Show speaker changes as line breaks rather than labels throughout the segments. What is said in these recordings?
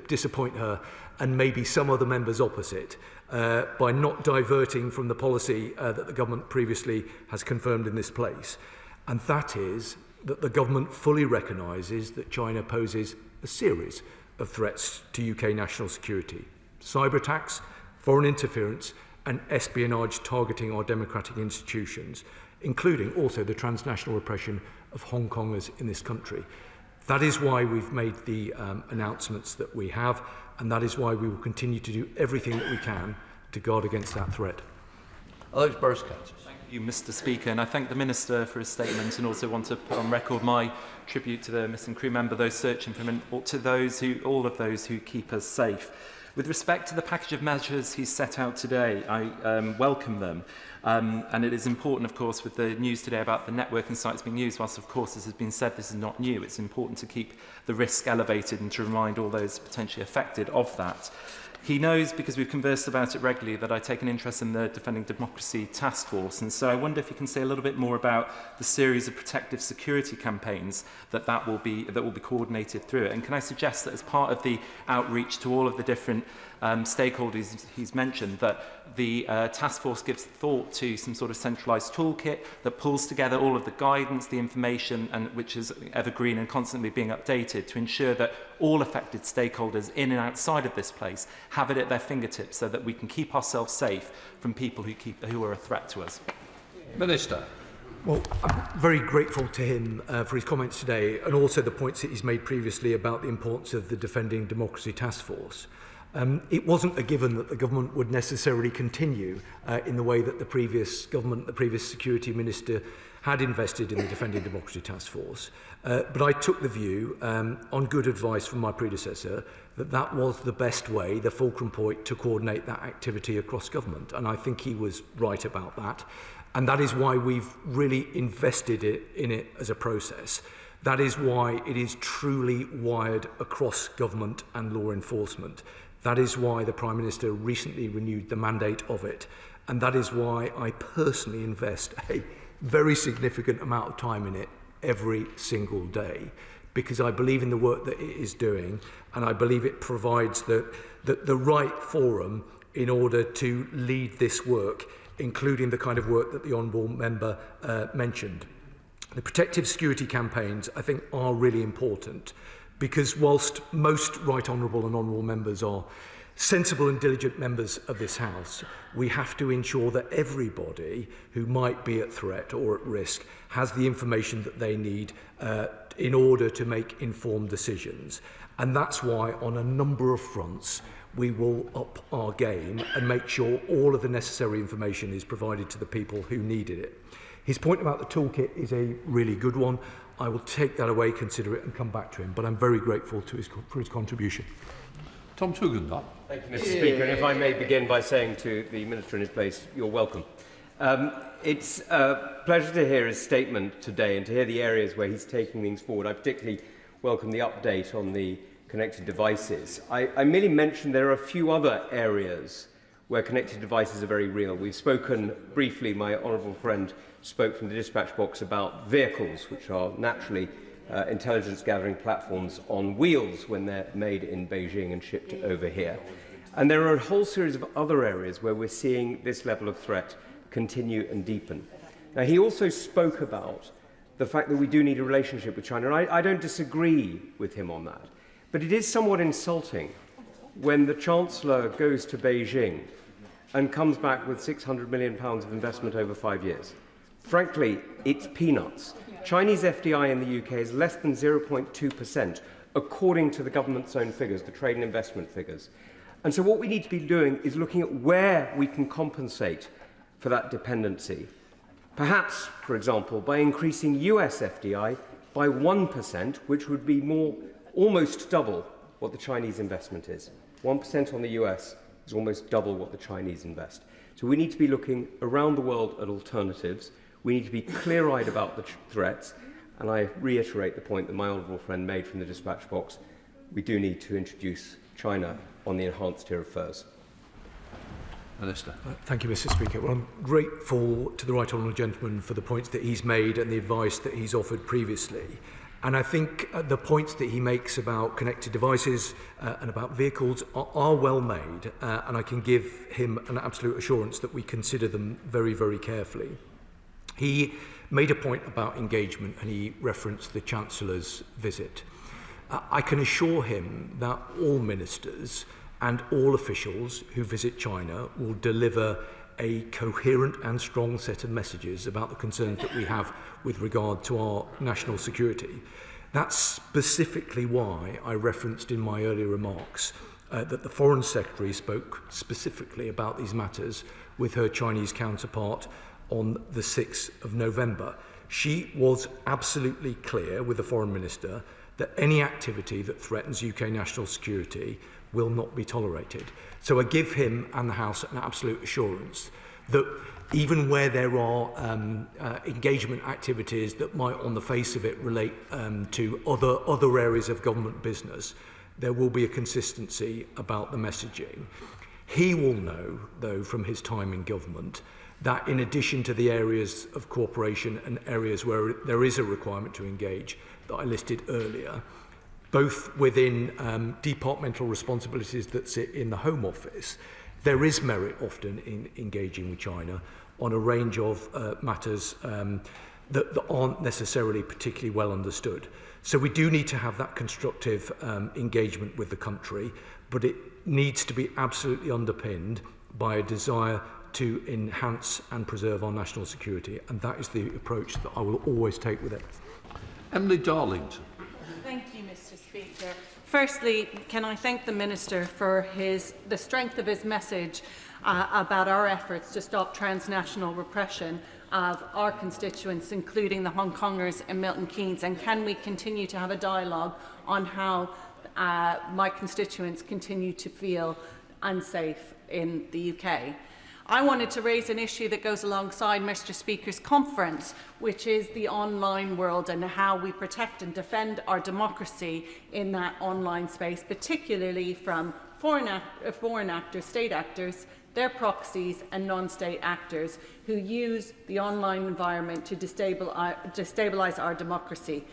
disappoint her and maybe some other members opposite by not diverting from the policy that the government previously has confirmed in this place. And that is that the government fully recognises that China poses a series of threats to UK national security. Cyber attacks, foreign interference and espionage targeting our democratic institutions, including also the transnational repression of Hong Kongers in this country. That is why we've made the announcements that we have, and that is why we will continue to do everything that we can to guard against that threat.
Those burst councillors.
Thank you, Mr. Speaker, and I thank the Minister for his statement, and also want to put on record my tribute to the missing crew member, those searching for him, and to those all of those who keep us safe. With respect to the package of measures he's set out today, I welcome them. And it is important, of course, with the news today about the networking sites being used, whilst, of course, this has been said, this is not new. It's important to keep the risk elevated and to remind all those potentially affected of that. He knows, because we've conversed about it regularly, that I take an interest in the Defending Democracy Task Force, and so I wonder if you can say a little bit more about the series of protective security campaigns that will be coordinated through it. And can I suggest that as part of the outreach to all of the different stakeholders he's mentioned, that the task force gives thought to some sort of centralised toolkit that pulls together all of the guidance, the information, and which is evergreen and constantly being updated to ensure that all affected stakeholders in and outside of this place have it at their fingertips, so that we can keep ourselves safe from people who are a threat to us.
Minister.
Well, I'm very grateful to him for his comments today, and also the points that he's made previously about the importance of the Defending Democracy Task Force. It wasn't a given that the government would necessarily continue in the way that the previous government, the previous security minister, had invested in the Defending Democracy Task Force. But I took the view, on good advice from my predecessor, that that was the best way, the fulcrum point, to coordinate that activity across government. And I think he was right about that. And that is why we've really invested in it as a process. That is why it is truly wired across government and law enforcement. That is why the Prime Minister recently renewed the mandate of it. And that is why I personally invest a very significant amount of time in it every single day, because I believe in the work that it is doing, and I believe it provides the right forum in order to lead this work, including the kind of work that the Honourable Member mentioned. The protective security campaigns, I think, are really important, because whilst most Right Honourable and Honourable Members are sensible and diligent members of this House, we have to ensure that everybody who might be at threat or at risk has the information that they need in order to make informed decisions. And that's why, on a number of fronts, we will up our game and make sure all of the necessary information is provided to the people who needed it. His point about the toolkit is a really good one. I will take that away, consider it, and come back to him. But I'm very grateful for his contribution.
Tom Tugendhat.
Thank you, Mr. Speaker. And if I may begin by saying to the Minister in his place, you're welcome. It's a pleasure to hear his statement today and to hear the areas where he's taking things forward. I particularly welcome the update on the connected devices. I merely mentioned there are a few other areas where connected devices are very real. We've spoken briefly, my honourable friend spoke from the dispatch box about vehicles, which are naturally intelligence gathering platforms on wheels when they're made in Beijing and shipped over here. And there are a whole series of other areas where we're seeing this level of threat continue and deepen. Now, he also spoke about the fact that we do need a relationship with China, and I don't disagree with him on that. But it is somewhat insulting when the Chancellor goes to Beijing and comes back with £600 million of investment over 5 years. Frankly, it's peanuts. Chinese FDI in the UK is less than 0.2%, according to the government's own figures, the trade and investment figures. And so what we need to be doing is looking at where we can compensate for that dependency. Perhaps, for example, by increasing US FDI by 1%, which would be almost double what the Chinese investment is. 1% on the US is almost double what the Chinese invest. So we need to be looking around the world at alternatives. We need to be clear-eyed about the threats, and I reiterate the point that my honourable friend made from the dispatch box. We do need to introduce China on the enhanced tier of furs.
Minister.
Thank you, Mr. Speaker. Well, I'm grateful to the Right Honourable Gentleman for the points that he's made and the advice that he's offered previously. And I think the points that he makes about connected devices and about vehicles are well made, and I can give him an absolute assurance that we consider them very, very carefully. He made a point about engagement, and he referenced the Chancellor's visit. I can assure him that all ministers and all officials who visit China will deliver a coherent and strong set of messages about the concerns that we have with regard to our national security. That's specifically why I referenced in my earlier remarks that the Foreign Secretary spoke specifically about these matters with her Chinese counterpart on the 6th of November. She was absolutely clear with the Foreign Minister that any activity that threatens UK national security will not be tolerated. So I give him and the House an absolute assurance that even where there are engagement activities that might on the face of it relate to other areas of government business, there will be a consistency about the messaging. He will know, though, from his time in government, that in addition to the areas of cooperation and areas where there is a requirement to engage that I listed earlier, both within departmental responsibilities that sit in the Home Office, there is merit often in engaging with China on a range of matters that aren't necessarily particularly well understood. So we do need to have that constructive engagement with the country, but it needs to be absolutely underpinned by a desire to enhance and preserve our national security, and that is the approach that I will always take with it.
Emily Darlington.
Thank you, Mr. Speaker. Firstly, can I thank the Minister for the strength of his message about our efforts to stop transnational repression of our constituents, including the Hong Kongers in Milton Keynes, and can we continue to have a dialogue on how my constituents continue to feel unsafe in the UK. I wanted to raise an issue that goes alongside Mr. Speaker's conference, which is the online world and how we protect and defend our democracy in that online space, particularly from foreign actors, state actors, their proxies and non-state actors who use the online environment to destabilise our democracy.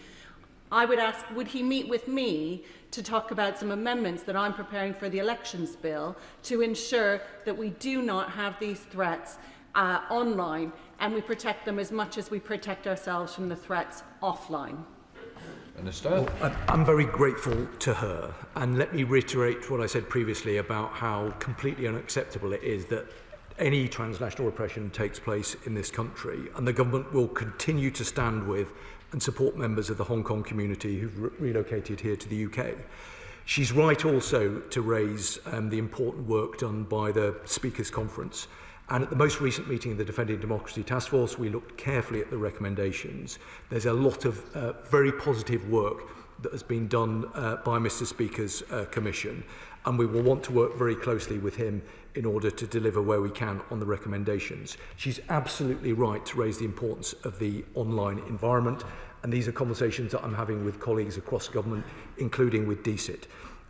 I would ask, would he meet with me to talk about some amendments that I'm preparing for the elections bill to ensure that we do not have these threats online and we protect them as much as we protect ourselves from the threats offline?
Minister.
Well, I'm very grateful to her, and let me reiterate what I said previously about how completely unacceptable it is that any transnational repression takes place in this country, and the government will continue to stand with and support members of the Hong Kong community who've relocated here to the UK. She's right also to raise the important work done by the Speakers' Conference. And at the most recent meeting of the Defending Democracy Task Force, we looked carefully at the recommendations. There's a lot of very positive work that has been done by Mr. Speaker's Commission, and we will want to work very closely with him in order to deliver where we can on the recommendations. She's absolutely right to raise the importance of the online environment, and these are conversations that I'm having with colleagues across government, including with DCIT.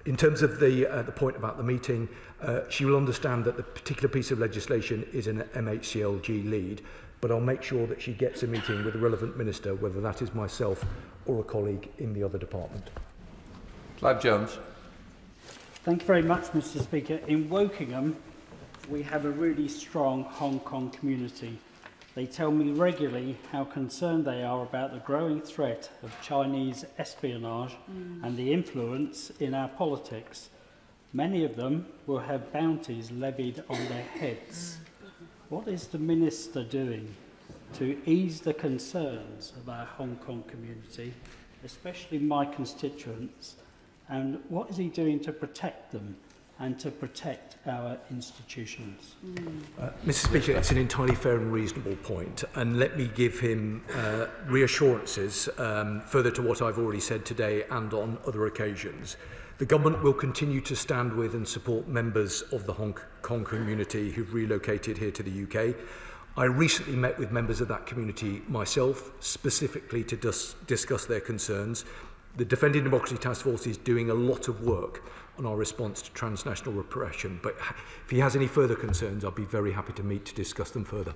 In terms of the point about the meeting, she will understand that the particular piece of legislation is an MHCLG lead, but I'll make sure that she gets a meeting with the relevant minister, whether that is myself or a colleague in the other department.
Clive Jones.
Thank you very much, Mr. Speaker. In Wokingham, we have a really strong Hong Kong community. They tell me regularly how concerned they are about the growing threat of Chinese espionage and the influence in our politics. Many of them will have bounties levied on their heads. What is the Minister doing to ease the concerns of our Hong Kong community, especially my constituents, and what is he doing to protect them and to protect our institutions?
Mr. Speaker, it's an entirely fair and reasonable point, and let me give him reassurances further to what I've already said today and on other occasions. The government will continue to stand with and support members of the Hong Kong community who've relocated here to the UK. I recently met with members of that community myself, specifically to discuss their concerns. The Defending Democracy Task Force is doing a lot of work on our response to transnational repression, but if he has any further concerns, I'll be very happy to meet to discuss them further.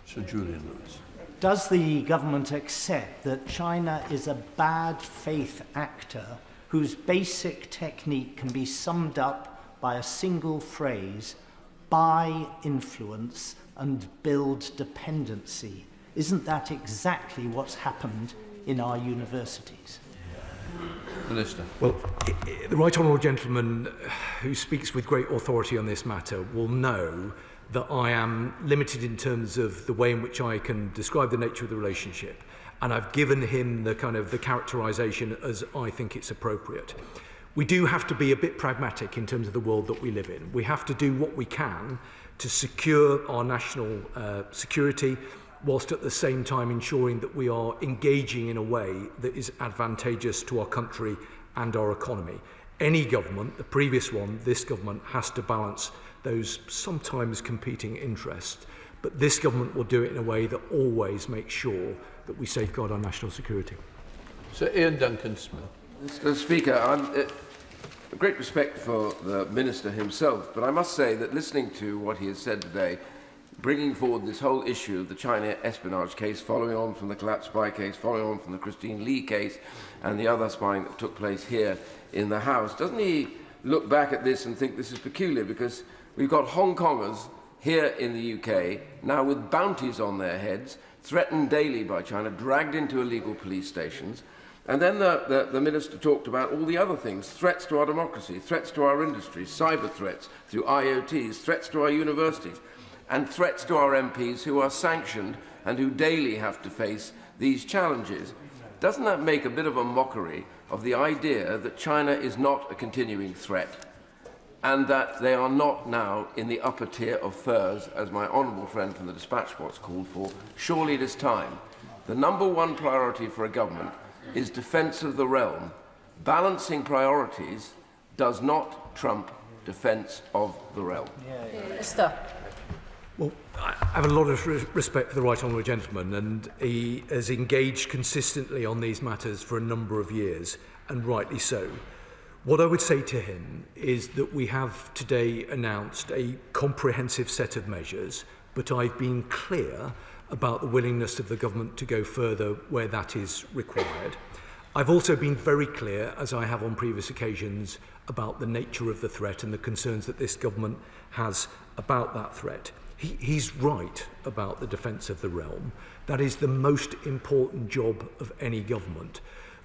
Sir Julian Lewis.
does the government accept that China is a bad faith actor whose basic technique can be summed up by a single phrase, buy influence and build dependency? Isn't that exactly what's happened in our universities?
Minister.
Well, the Right Honourable Gentleman who speaks with great authority on this matter will know that I am limited in terms of the way in which I can describe the nature of the relationship, and I've given him the characterisation as I think it's appropriate. We do have to be a bit pragmatic in terms of the world that we live in. We have to do what we can to secure our national security, whilst at the same time ensuring that we are engaging in a way that is advantageous to our country and our economy. Any government, the previous one, this government, has to balance those sometimes competing interests, but this government will do it in a way that always makes sure that we safeguard our national security.
Sir Ian Duncan-Smith.
Mr. Speaker, I'm great respect for the Minister himself, but I must say that listening to what he has said today, bringing forward this whole issue of the China espionage case, following on from the Collapse spy case, following on from the Christine Lee case, and the other spying that took place here in the House, doesn't he look back at this and think this is peculiar? Because we've got Hong Kongers here in the UK, now with bounties on their heads, threatened daily by China, dragged into illegal police stations. And then the Minister talked about all the other things, threats to our democracy, threats to our industry, cyber threats through IoTs, threats to our universities, and threats to our MPs who are sanctioned and who daily have to face these challenges. Doesn't that make a bit of a mockery of the idea that China is not a continuing threat and that they are not now in the upper tier of furs, as my honourable friend from the Dispatch Box called for? Surely it is time. The number one priority for a government is defence of the realm. Balancing priorities does not trump defence of the realm.
Minister.
Well, I have a lot of respect for the Right Honourable Gentleman, and he has engaged consistently on these matters for a number of years, and rightly so. What I would say to him is that we have today announced a comprehensive set of measures, but I've been clear about the willingness of the government to go further where that is required. I've also been very clear, as I have on previous occasions, about the nature of the threat and the concerns that this government has about that threat. He's right about the defence of the realm. That is the most important job of any government.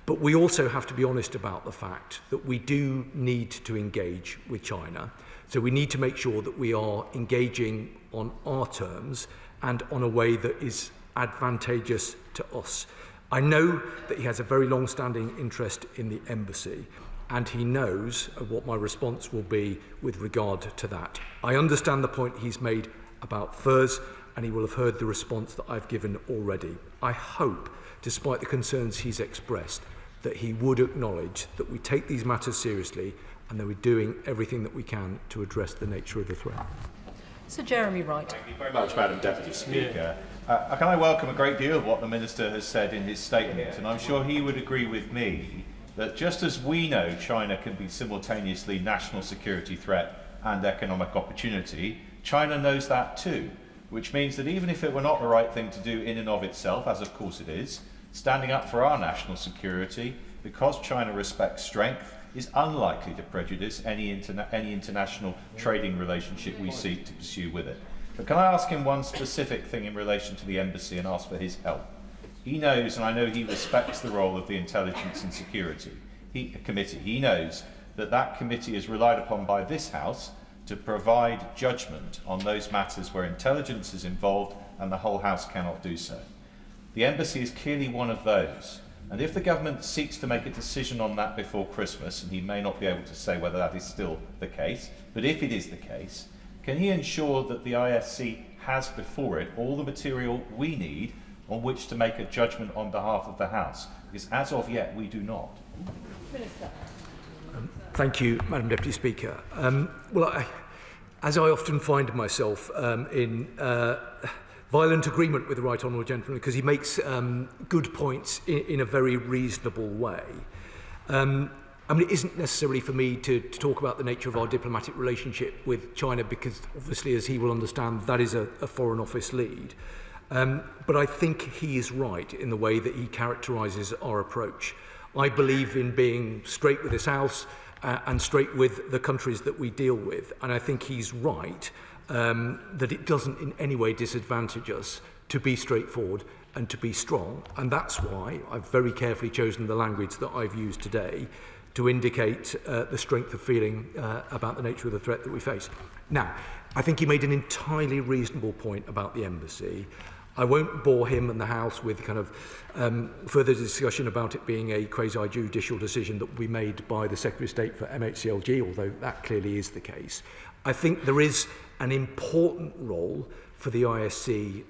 But we also have to be honest about the fact that we do need to engage with China. So we need to make sure that we are engaging on our terms and on a way that is advantageous to us. I know that he has a very long-standing interest in the embassy, and he knows what my response will be with regard to that. I understand the point he's made about furs, and he will have heard the response that I've given already. I hope, despite the concerns he's expressed, that he would acknowledge that we take these matters seriously and that we're doing everything that we can to address the nature of the threat.
Sir Jeremy Wright.
Thank you very much, Madam Deputy Speaker. Can I welcome a great deal of what the Minister has said in his statement, and I'm sure he would agree with me that just as we know China can be simultaneously national security threat and economic opportunity, China knows that too, which means that even if it were not the right thing to do in and of itself, as of course it is, standing up for our national security, because China respects strength, is unlikely to prejudice any international trading relationship we seek to pursue with it. But can I ask him one specific thing in relation to the embassy and ask for his help? He knows, and I know he respects the role of the Intelligence and Security Committee. He knows that that committee is relied upon by this House to provide judgment on those matters where intelligence is involved and the whole House cannot do so. The embassy is clearly one of those. And if the government seeks to make a decision on that before Christmas, and he may not be able to say whether that is still the case, but if it is the case, can he ensure that the ISC has before it all the material we need on which to make a judgment on behalf of the House? Because as of yet, we do not.
Minister.
Thank you, Madam Deputy Speaker. As I often find myself in violent agreement with the Right Honourable Gentleman, because he makes good points in a very reasonable way. It isn't necessarily for me to talk about the nature of our diplomatic relationship with China, because obviously, as he will understand, that is a Foreign Office lead. But I think he is right in the way that he characterises our approach. I believe in being straight with this House and straight with the countries that we deal with. And I think he's right that it doesn't in any way disadvantage us to be straightforward and to be strong. And that's why I've very carefully chosen the language that I've used today to indicate the strength of feeling about the nature of the threat that we face. Now, I think he made an entirely reasonable point about the embassy. I won't bore him and the House with kind of further discussion about it being a quasi-judicial decision that will be made by the Secretary of State for MHCLG, although that clearly is the case. I think there is an important role for the ISC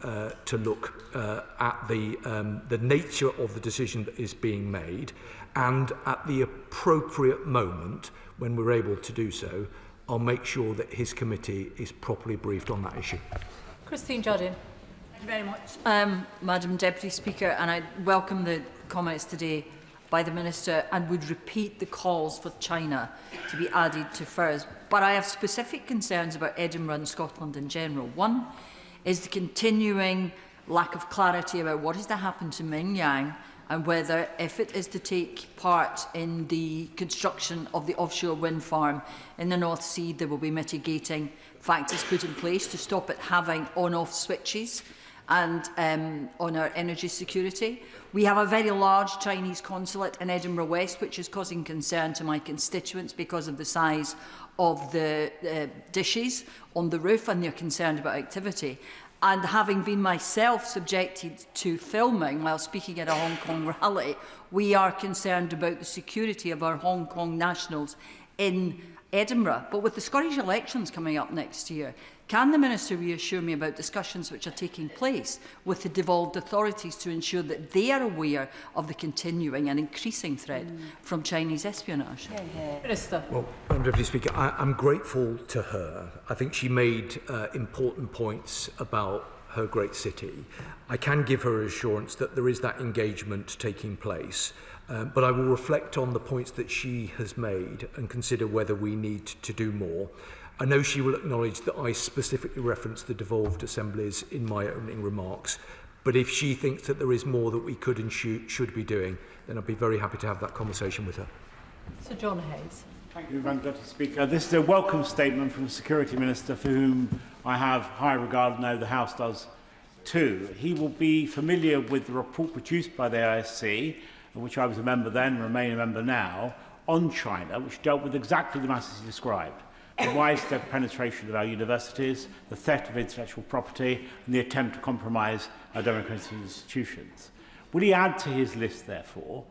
to look at the nature of the decision that is being made, and at the appropriate moment, when we're able to do so, I'll make sure that his committee is properly briefed on that issue.
Christine Jardine.
Thank you very much, Madam Deputy Speaker, and I welcome the comments today by the Minister and would repeat the calls for China to be added to FIRS. But I have specific concerns about Edinburgh and Scotland in general. One is the continuing lack of clarity about what is to happen to Mingyang and whether, if it is to take part in the construction of the offshore wind farm in the North Sea, there will be mitigating factors put in place to stop it having on-off switches and on our energy security. We have a very large Chinese consulate in Edinburgh West, which is causing concern to my constituents because of the size of the dishes on the roof, and they're concerned about activity. And having been myself subjected to filming while speaking at a Hong Kong rally, we are concerned about the security of our Hong Kong nationals in Edinburgh. But with the Scottish elections coming up next year, can the Minister reassure me about discussions which are taking place with the devolved authorities to ensure that they are aware of the continuing and increasing threat from Chinese espionage?
Minister.
Well, Madam Deputy Speaker, I'm grateful to her. I think she made important points about her great city. I can give her assurance that there is that engagement taking place. But I will reflect on the points that she has made and consider whether we need to do more. I know she will acknowledge that I specifically referenced the devolved assemblies in my opening remarks, but if she thinks that there is more that we could and should be doing, then I'd be very happy to have that conversation with her.
Sir John Hayes.
Thank you, Madam Deputy Speaker. This is a welcome statement from the Security Minister, for whom I have high regard, and know the House does too. He will be familiar with the report produced by the ISC, of which I was a member then and remain a member now, on China, which dealt with exactly the matters he described: the widespread penetration of our universities, the theft of intellectual property, and the attempt to compromise our democratic institutions. Will he add to his list, therefore,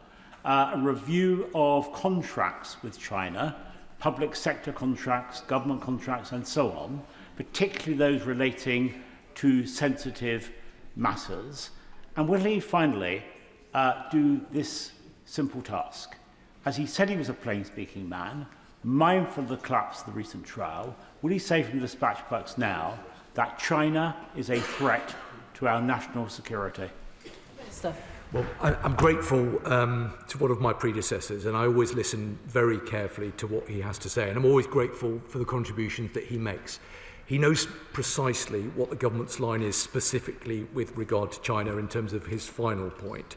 a review of contracts with China, public sector contracts, government contracts, and so on, particularly those relating to sensitive matters? And will he finally do this simple task? As he said he was a plain-speaking man, mindful of the collapse of the recent trial, will he say from the dispatch box now that China is a threat to our national security?
Minister.
Well, I'm grateful to one of my predecessors, and I always listen very carefully to what he has to say, and I'm always grateful for the contributions that he makes. He knows precisely what the government's line is specifically with regard to China in terms of his final point.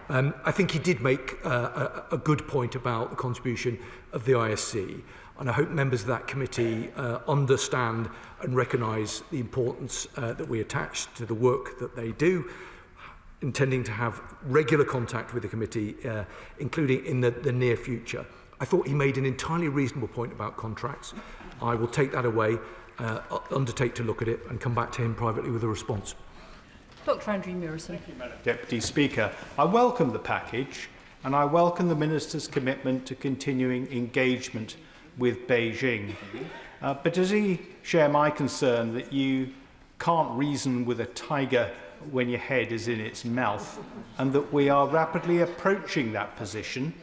I think he did make a good point about the contribution of the ISC, and I hope members of that committee understand and recognise the importance that we attach to the work that they do, intending to have regular contact with the committee, including in the near future. I thought he made an entirely reasonable point about contracts. I will take that away, undertake to look at it, and come back to him privately with a response.
Dr Andrew Murison.
Thank you, Madam Deputy Speaker. I welcome the package, and I welcome the Minister's commitment to continuing engagement with Beijing. But does he share my concern that you can't reason with a tiger when your head is in its mouth, and that we are rapidly approaching that position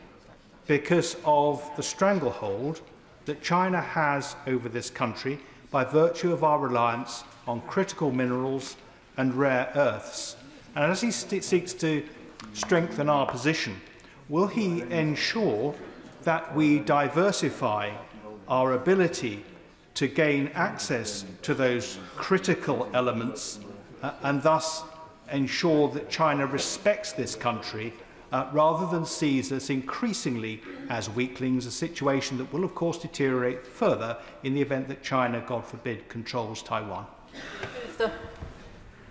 because of the stranglehold that China has over this country by virtue of our reliance on critical minerals and rare earths? And as he seeks to strengthen our position, will he ensure that we diversify our ability to gain access to those critical elements and thus
ensure that China respects this country rather than sees us increasingly as weaklings, a situation that will, of course, deteriorate further in the event that China, God forbid, controls Taiwan.
Minister.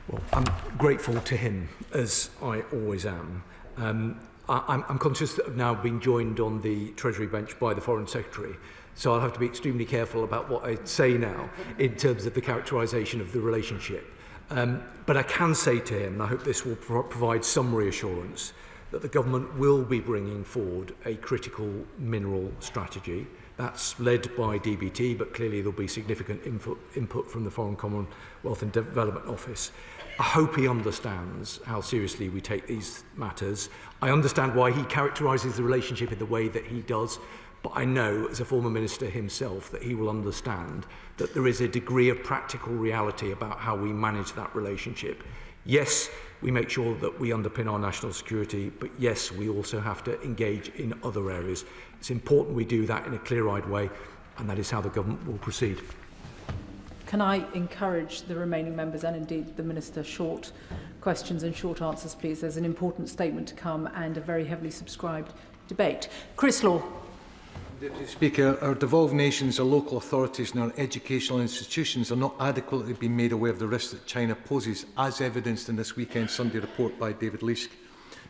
Well, I'm grateful to him, as I always am. I'm conscious of now being joined on the Treasury bench by the Foreign Secretary, so I'll have to be extremely careful about what I say now in terms of the characterisation of the relationship. But I can say to him, and I hope this will provide some reassurance, that the government will be bringing forward a critical mineral strategy. That's led by DBT, but clearly there'll be significant input from the Foreign Commonwealth and Development Office. I hope he understands how seriously we take these matters. I understand why he characterises the relationship in the way that he does, but I know, as a former minister himself, that he will understand that there is a degree of practical reality about how we manage that relationship. Yes, we make sure that we underpin our national security, but yes, we also have to engage in other areas. It's important we do that in a clear-eyed way, and that is how the government will proceed.
Can I encourage the remaining members and indeed the Minister short questions and short answers, please? There's an important statement to come and a very heavily subscribed debate. Chris Law.
Deputy Speaker, our devolved nations, our local authorities and our educational institutions are not adequately being made aware of the risks that China poses, as evidenced in this weekend's Sunday report by David Leask.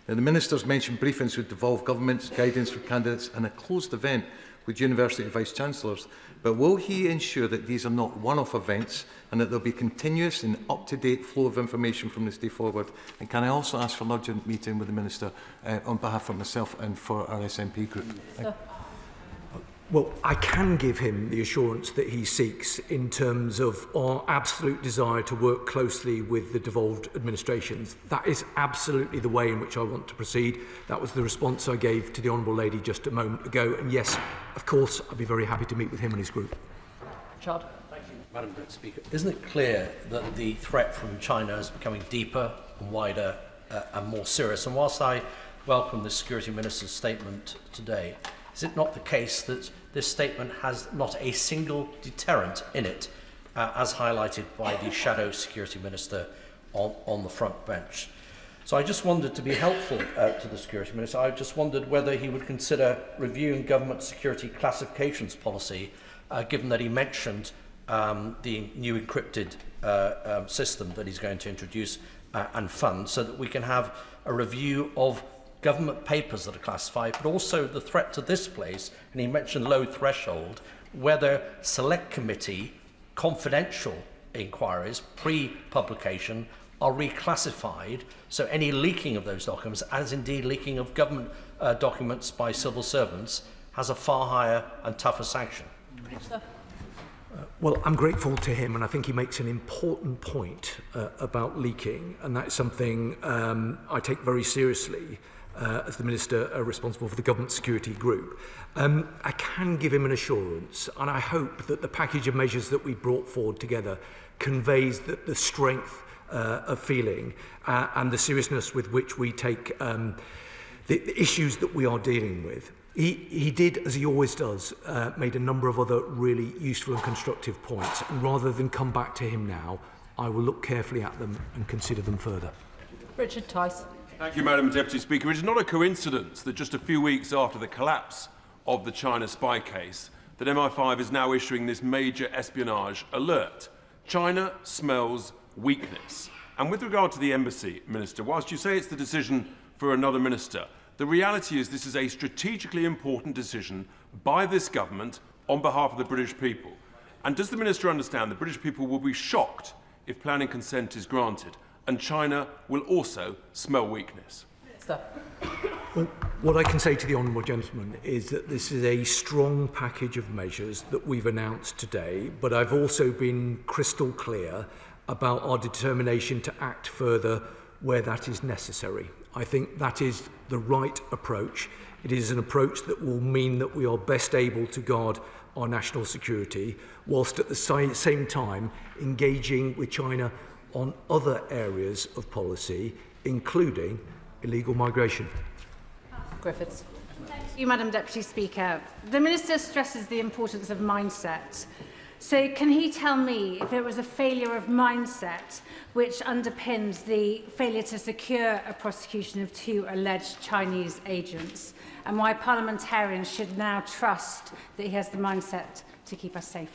Now, the Ministers mentioned briefings with devolved governments, guidance for candidates and a closed event with University Vice-Chancellors, but will he ensure that these are not one-off events and that there will be continuous and up-to-date flow of information from this day forward? And can I also ask for an urgent meeting with the Minister on behalf of myself and for our SNP group?
Well, I can give him the assurance that he seeks in terms of our absolute desire to work closely with the devolved administrations. That is absolutely the way in which I want to proceed. That was the response I gave to the Honourable Lady just a moment ago. And yes, of course, I'd be very happy to meet with him and his group.
Chad.
Thank you, Madam Speaker. Isn't it clear that the threat from China is becoming deeper and wider and more serious? And whilst I welcome the Security Minister's statement today, is it not the case that this statement has not a single deterrent in it, as highlighted by the Shadow Security Minister on the front bench? So I just wondered, to be helpful to the Security Minister, I just wondered whether he would consider reviewing government security classifications policy, given that he mentioned the new encrypted system that he's going to introduce and fund, so that we can have a review of government papers that are classified, but also the threat to this place, and he mentioned low threshold, whether select committee confidential inquiries pre-publication are reclassified, so any leaking of those documents, as indeed leaking of government documents by civil servants, has a far higher and tougher sanction.
Well, I'm grateful to him, and I think he makes an important point about leaking, and that's something I take very seriously as the Minister responsible for the Government Security Group. I can give him an assurance, and I hope that the package of measures that we brought forward together conveys the strength of feeling and the seriousness with which we take the issues that we are dealing with. He did, as he always does, made a number of other really useful and constructive points, and rather than come back to him now, I will look carefully at them and consider them further.
Richard Tice.
Thank you, Madam Deputy Speaker. It is not a coincidence that just a few weeks after the collapse of the China spy case, that MI5 is now issuing this major espionage alert. China smells weakness. And with regard to the embassy, Minister, whilst you say it's the decision for another minister, the reality is this is a strategically important decision by this government on behalf of the British people. And does the Minister understand the British people will be shocked if planning consent is granted, and China will also smell weakness?
Well, what I can say to the Honourable Gentleman is that this is a strong package of measures that we've announced today, but I've also been crystal clear about our determination to act further where that is necessary. I think that is the right approach. It is an approach that will mean that we are best able to guard our national security, whilst at the same time engaging with China on other areas of policy, including illegal migration.
Griffiths.
Thank you, Madam Deputy Speaker. The Minister stresses the importance of mindset. So can he tell me if it was a failure of mindset which underpinned the failure to secure a prosecution of 2 alleged Chinese agents, and why parliamentarians should now trust that he has the mindset to keep us safe?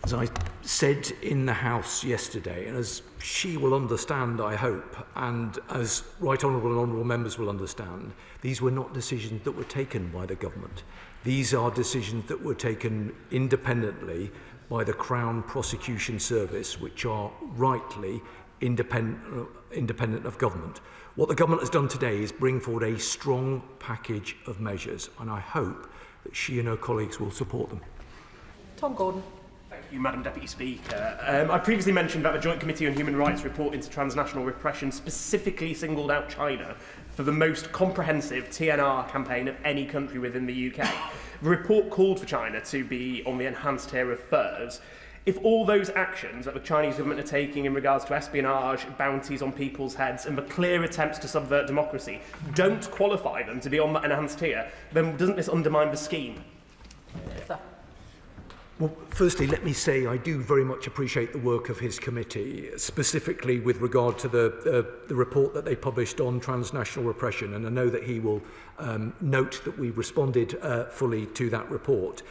As I said in the House yesterday, and as she will understand, I hope, and as Right Honourable and Honourable Members will understand, these were not decisions that were taken by the government. These are decisions that were taken independently by the Crown Prosecution Service, which are rightly independent of government. What the government has done today is bring forward a strong package of measures, and I hope that she and her colleagues will support them.
Tom Gordon.
Thank you, Madam Deputy Speaker. I previously mentioned that the Joint Committee on Human Rights report into transnational repression specifically singled out China for the most comprehensive TNR campaign of any country within the UK. The report called for China to be on the enhanced tier of FPVs. If all those actions that the Chinese government are taking in regards to espionage, bounties on people's heads, and the clear attempts to subvert democracy don't qualify them to be on that enhanced tier, then doesn't this undermine the scheme?
Well, firstly, let me say I do very much appreciate the work of his committee, specifically with regard to the report that they published on transnational repression, and I know that he will note that we responded fully to that report.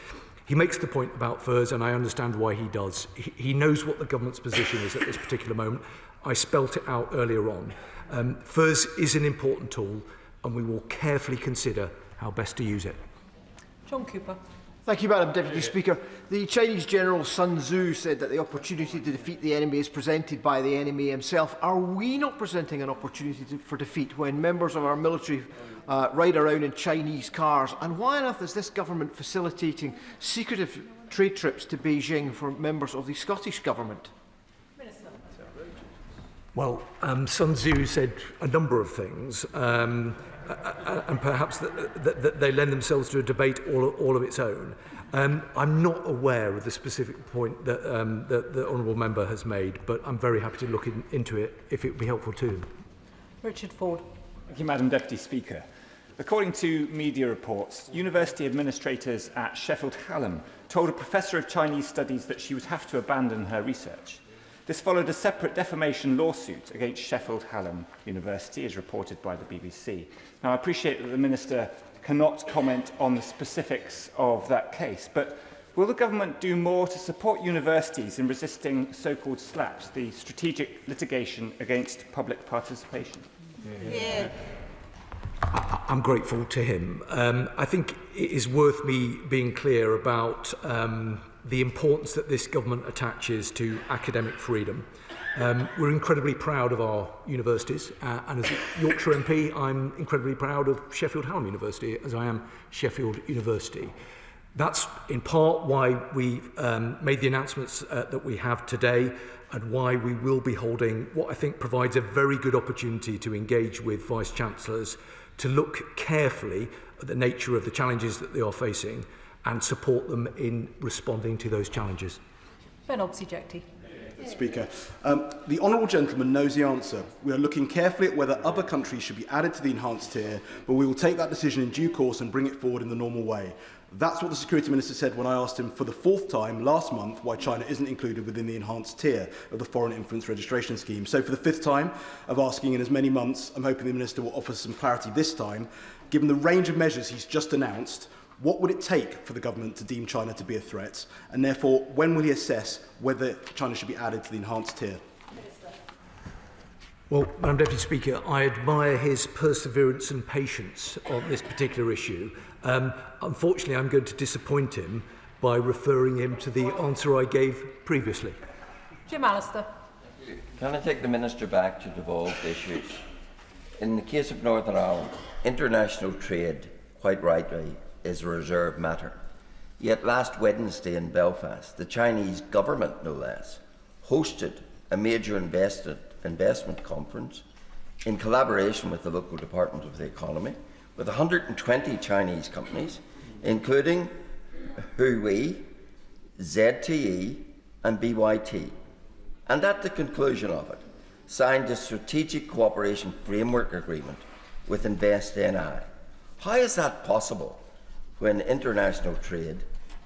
He makes the point about FPVs, and I understand why he does. He knows what the government's position is at this particular moment. I spelt it out earlier on. FPVs is an important tool, and we will carefully consider how best to use it.
John Cooper.
Thank you, Madam Deputy Speaker. The Chinese General Sun Tzu said that the opportunity to defeat the enemy is presented by the enemy himself. Are we not presenting an opportunity for defeat when members of our military ride around in Chinese cars? And why on earth is this government facilitating secretive trade trips to Beijing for members of the Scottish Government?
Well, Sun Tzu said a number of things. And perhaps that they lend themselves to a debate all of its own. I'm not aware of the specific point that the Honourable Member has made, but I'm very happy to look into it if it would be helpful to him.
Richard Ford.
Thank you, Madam Deputy Speaker. According to media reports, university administrators at Sheffield Hallam told a professor of Chinese studies that she would have to abandon her research. This followed a separate defamation lawsuit against Sheffield Hallam University, as reported by the BBC. Now, I appreciate that the Minister cannot comment on the specifics of that case, but will the government do more to support universities in resisting so-called SLAPs, the strategic litigation against public participation?
Yeah. I'm grateful to him. I think it is worth me being clear about the importance that this government attaches to academic freedom. We're incredibly proud of our universities, and as a Yorkshire MP, I'm incredibly proud of Sheffield Hallam University, as I am Sheffield University. That's in part why we made the announcements that we have today, and why we will be holding what I think provides a very good opportunity to engage with Vice-Chancellors to look carefully at the nature of the challenges that they are facing and support them in responding to those challenges.
Ben Obsijekti.
Speaker. The Honourable Gentleman knows the answer. We are looking carefully at whether other countries should be added to the enhanced tier, but we will take that decision in due course and bring it forward in the normal way. That's what the Security Minister said when I asked him for the 4th time last month why China isn't included within the enhanced tier of the Foreign Influence Registration Scheme. So for the 5th time of asking in as many months, I'm hoping the Minister will offer some clarity this time. Given the range of measures he's just announced, what would it take for the government to deem China to be a threat? And therefore, when will he assess whether China should be added to the enhanced tier?
Well, Madam Deputy Speaker, I admire his perseverance and patience on this particular issue. Unfortunately, I'm going to disappoint him by referring him to the answer I gave previously.
Jim Allister.
Can I take the Minister back to devolved issues? In the case of Northern Ireland, international trade, quite rightly, is a reserved matter. Yet last Wednesday in Belfast, the Chinese government, no less, hosted a major investment conference in collaboration with the local Department of the Economy, with 120 Chinese companies, including Huawei, ZTE and BYT. And at the conclusion of it, signed a strategic cooperation framework agreement with InvestNI. How is that possible when international trade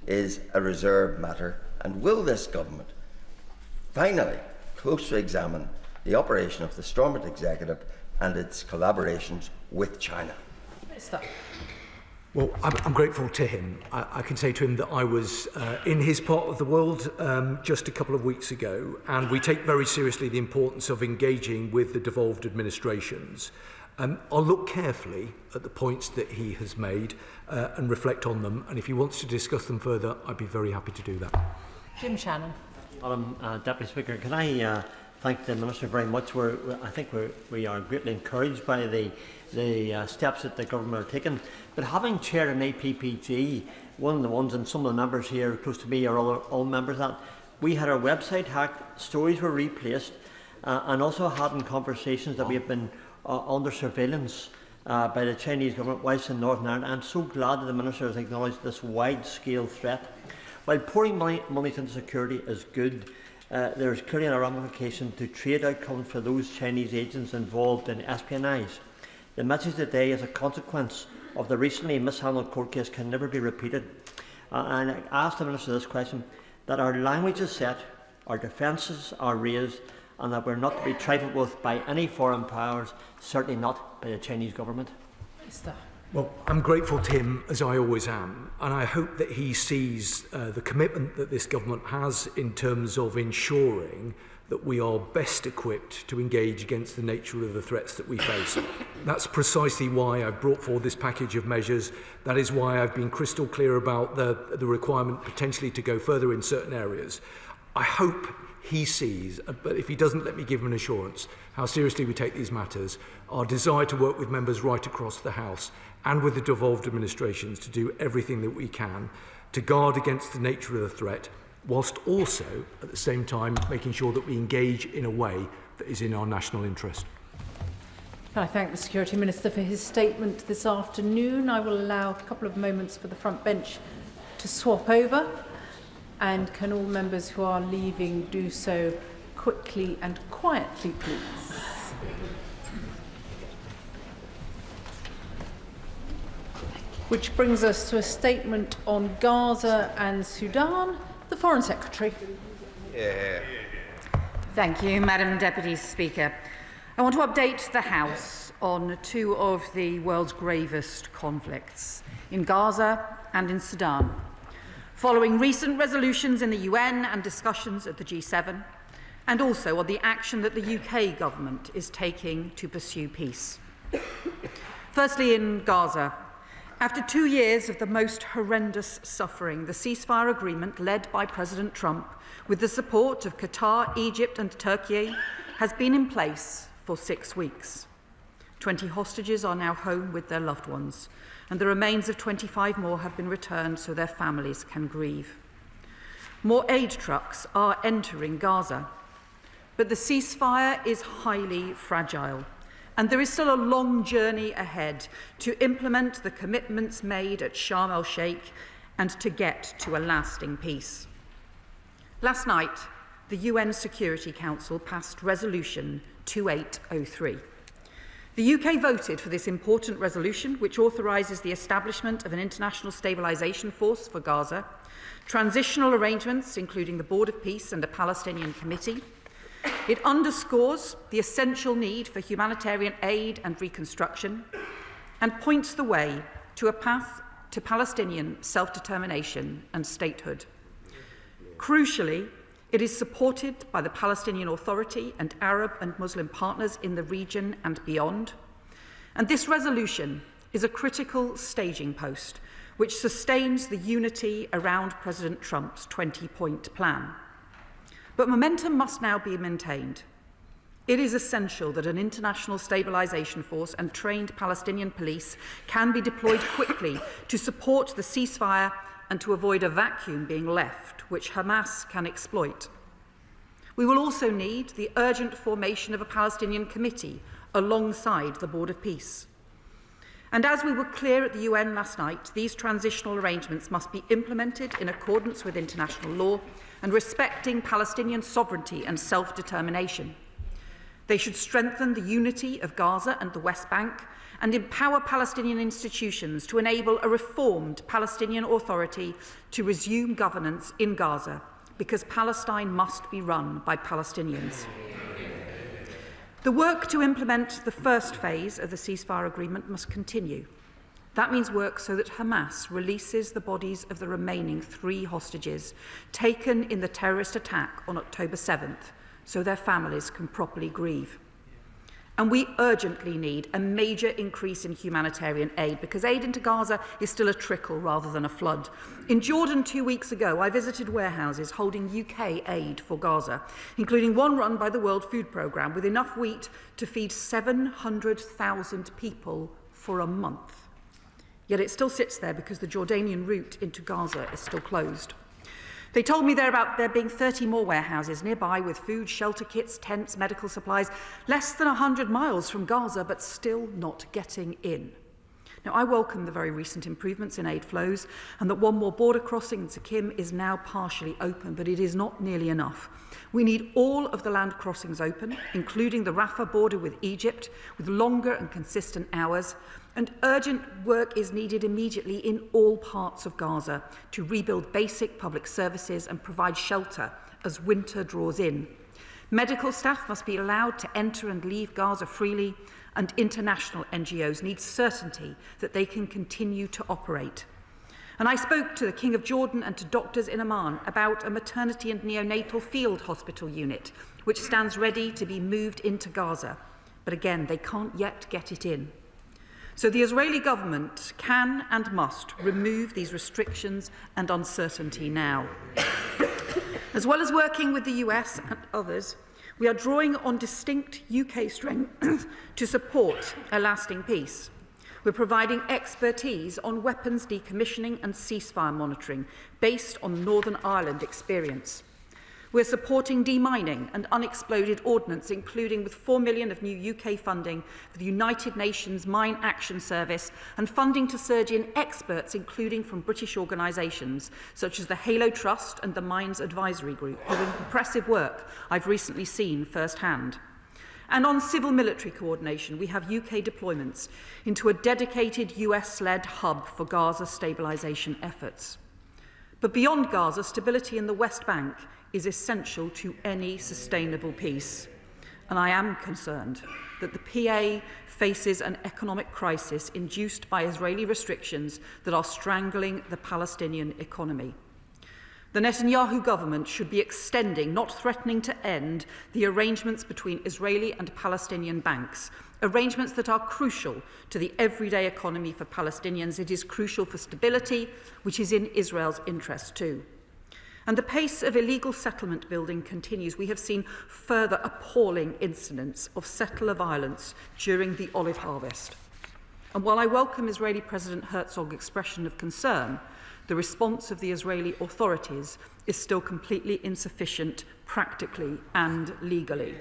is a reserved matter, and will this government finally closely examine the operation of the Stormont Executive and its collaborations with China?
Well, I'm grateful to him. I can say to him that I was in his part of the world just a couple of weeks ago, and we take very seriously the importance of engaging with the devolved administrations. I'll look carefully at the points that he has made and reflect on them, and if he wants to discuss them further, I'd be very happy to do that.
Jim Shannon.
Madam Deputy Speaker, can I thank the Minister very much. I think we are greatly encouraged by the steps that the government are taking. But having chaired an APPG, one of the ones, and some of the members here close to me are all members of that, we had our website hacked, stories were replaced, and also having conversations that we have been under surveillance by the Chinese government whilst in Northern Ireland. I'm so glad that the Minister has acknowledged this wide-scale threat. While pouring money into security is good, there is clearly a ramification to trade outcomes for those Chinese agents involved in espionage. The message today, as a consequence of the recently mishandled court case, can never be repeated. And I ask the Minister this question, that our language is set, our defences are raised, and that we're not to be trifled with by any foreign powers, certainly not by the Chinese government.
Well, I'm grateful to him, as I always am, and I hope that he sees the commitment that this government has in terms of ensuring that we are best equipped to engage against the nature of the threats that we face. That's precisely why I've brought forward this package of measures. That is why I've been crystal clear about the requirement potentially to go further in certain areas. I hope he sees, but if he doesn't, let me give him an assurance, how seriously we take these matters, our desire to work with members right across the House and with the devolved administrations to do everything that we can to guard against the nature of the threat, whilst also, at the same time, making sure that we engage in a way that is in our national interest.
I thank the Security Minister for his statement this afternoon. I will allow a couple of moments for the front bench to swap over. And can all members who are leaving do so quickly and quietly, please? Which brings us to a statement on Gaza and Sudan. The Foreign Secretary.
Thank you, Madam Deputy Speaker. I want to update the House on two of the world's gravest conflicts, in Gaza and in Sudan. Following recent resolutions in the UN and discussions at the G7, and also on the action that the UK government is taking to pursue peace. Firstly, in Gaza, after 2 years of the most horrendous suffering, the ceasefire agreement led by President Trump, with the support of Qatar, Egypt and Turkey, has been in place for 6 weeks. 20 hostages are now home with their loved ones, and the remains of 25 more have been returned so their families can grieve. More aid trucks are entering Gaza, but the ceasefire is highly fragile, and there is still a long journey ahead to implement the commitments made at Sharm el-Sheikh and to get to a lasting peace. Last night, the UN Security Council passed Resolution 2803. The UK voted for this important resolution, which authorises the establishment of an international stabilisation force for Gaza, transitional arrangements, including the Board of Peace and a Palestinian committee. It underscores the essential need for humanitarian aid and reconstruction, and points the way to a path to Palestinian self-determination and statehood. Crucially, it is supported by the Palestinian Authority and Arab and Muslim partners in the region and beyond. And this resolution is a critical staging post which sustains the unity around President Trump's 20-point plan. But momentum must now be maintained. It is essential that an international stabilisation force and trained Palestinian police can be deployed quickly to support the ceasefire and to avoid a vacuum being left, which Hamas can exploit. We will also need the urgent formation of a Palestinian committee alongside the Board of Peace. And as we were clear at the UN last night, these transitional arrangements must be implemented in accordance with international law and respecting Palestinian sovereignty and self-determination. They should strengthen the unity of Gaza and the West Bank and empower Palestinian institutions to enable a reformed Palestinian Authority to resume governance in Gaza, because Palestine must be run by Palestinians. The work to implement the first phase of the ceasefire agreement must continue. That means work so that Hamas releases the bodies of the remaining 3 hostages taken in the terrorist attack on October 7th, so their families can properly grieve. And we urgently need a major increase in humanitarian aid, because aid into Gaza is still a trickle rather than a flood. In Jordan 2 weeks ago, I visited warehouses holding UK aid for Gaza, including one run by the World Food Programme, with enough wheat to feed 700,000 people for a month. Yet it still sits there because the Jordanian route into Gaza is still closed. They told me there being 30 more warehouses nearby with food, shelter kits, tents, medical supplies, less than 100 miles from Gaza, but still not getting in. Now, I welcome the very recent improvements in aid flows and that one more border crossing in Sikkim is now partially open, but it is not nearly enough. We need all of the land crossings open, including the Rafah border with Egypt, with longer and consistent hours. And urgent work is needed immediately in all parts of Gaza to rebuild basic public services and provide shelter as winter draws in. Medical staff must be allowed to enter and leave Gaza freely, and international NGOs need certainty that they can continue to operate. And I spoke to the King of Jordan and to doctors in Amman about a maternity and neonatal field hospital unit, which stands ready to be moved into Gaza. But again, they can't yet get it in. So the Israeli government can and must remove these restrictions and uncertainty now. As well as working with the US and others, we are drawing on distinct UK strength to support a lasting peace. We're providing expertise on weapons decommissioning and ceasefire monitoring based on Northern Ireland experience. We're supporting demining and unexploded ordnance, including with £4 million of new UK funding for the United Nations Mine Action Service and funding to surge in experts, including from British organisations such as the Halo Trust and the Mines Advisory Group, whose impressive work I've recently seen firsthand. And on civil-military coordination, we have UK deployments into a dedicated US-led hub for Gaza stabilisation efforts. But beyond Gaza, stability in the West Bank is essential to any sustainable peace. And I am concerned that the PA faces an economic crisis induced by Israeli restrictions that are strangling the Palestinian economy. The Netanyahu government should be extending, not threatening to end, the arrangements between Israeli and Palestinian banks, arrangements that are crucial to the everyday economy for Palestinians. It is crucial for stability, which is in Israel's interest too. And the pace of illegal settlement building continues. We have seen further appalling incidents of settler violence during the olive harvest. And while I welcome Israeli President Herzog's expression of concern, the response of the Israeli authorities is still completely insufficient practically and legally.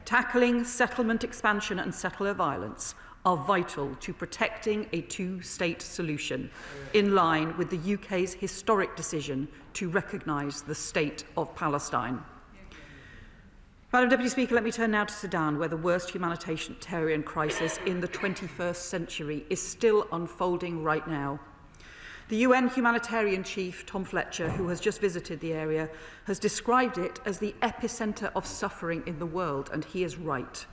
Tackling settlement expansion and settler violence are vital to protecting a two-state solution, in line with the UK's historic decision to recognise the State of Palestine. Madam Deputy Speaker, let me turn now to Sudan, where the worst humanitarian crisis in the 21st century is still unfolding right now. The UN humanitarian chief, Tom Fletcher, who has just visited the area, has described it as the epicentre of suffering in the world, and he is right.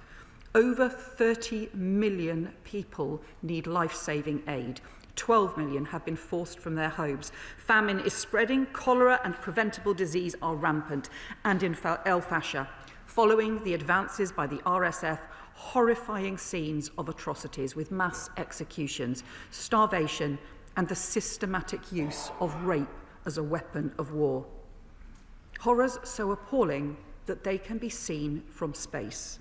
Over 30 million people need life-saving aid. 12 million have been forced from their homes. Famine is spreading, cholera and preventable disease are rampant. And in El Fasher, following the advances by the RSF, horrifying scenes of atrocities with mass executions, starvation and the systematic use of rape as a weapon of war. Horrors so appalling that they can be seen from space.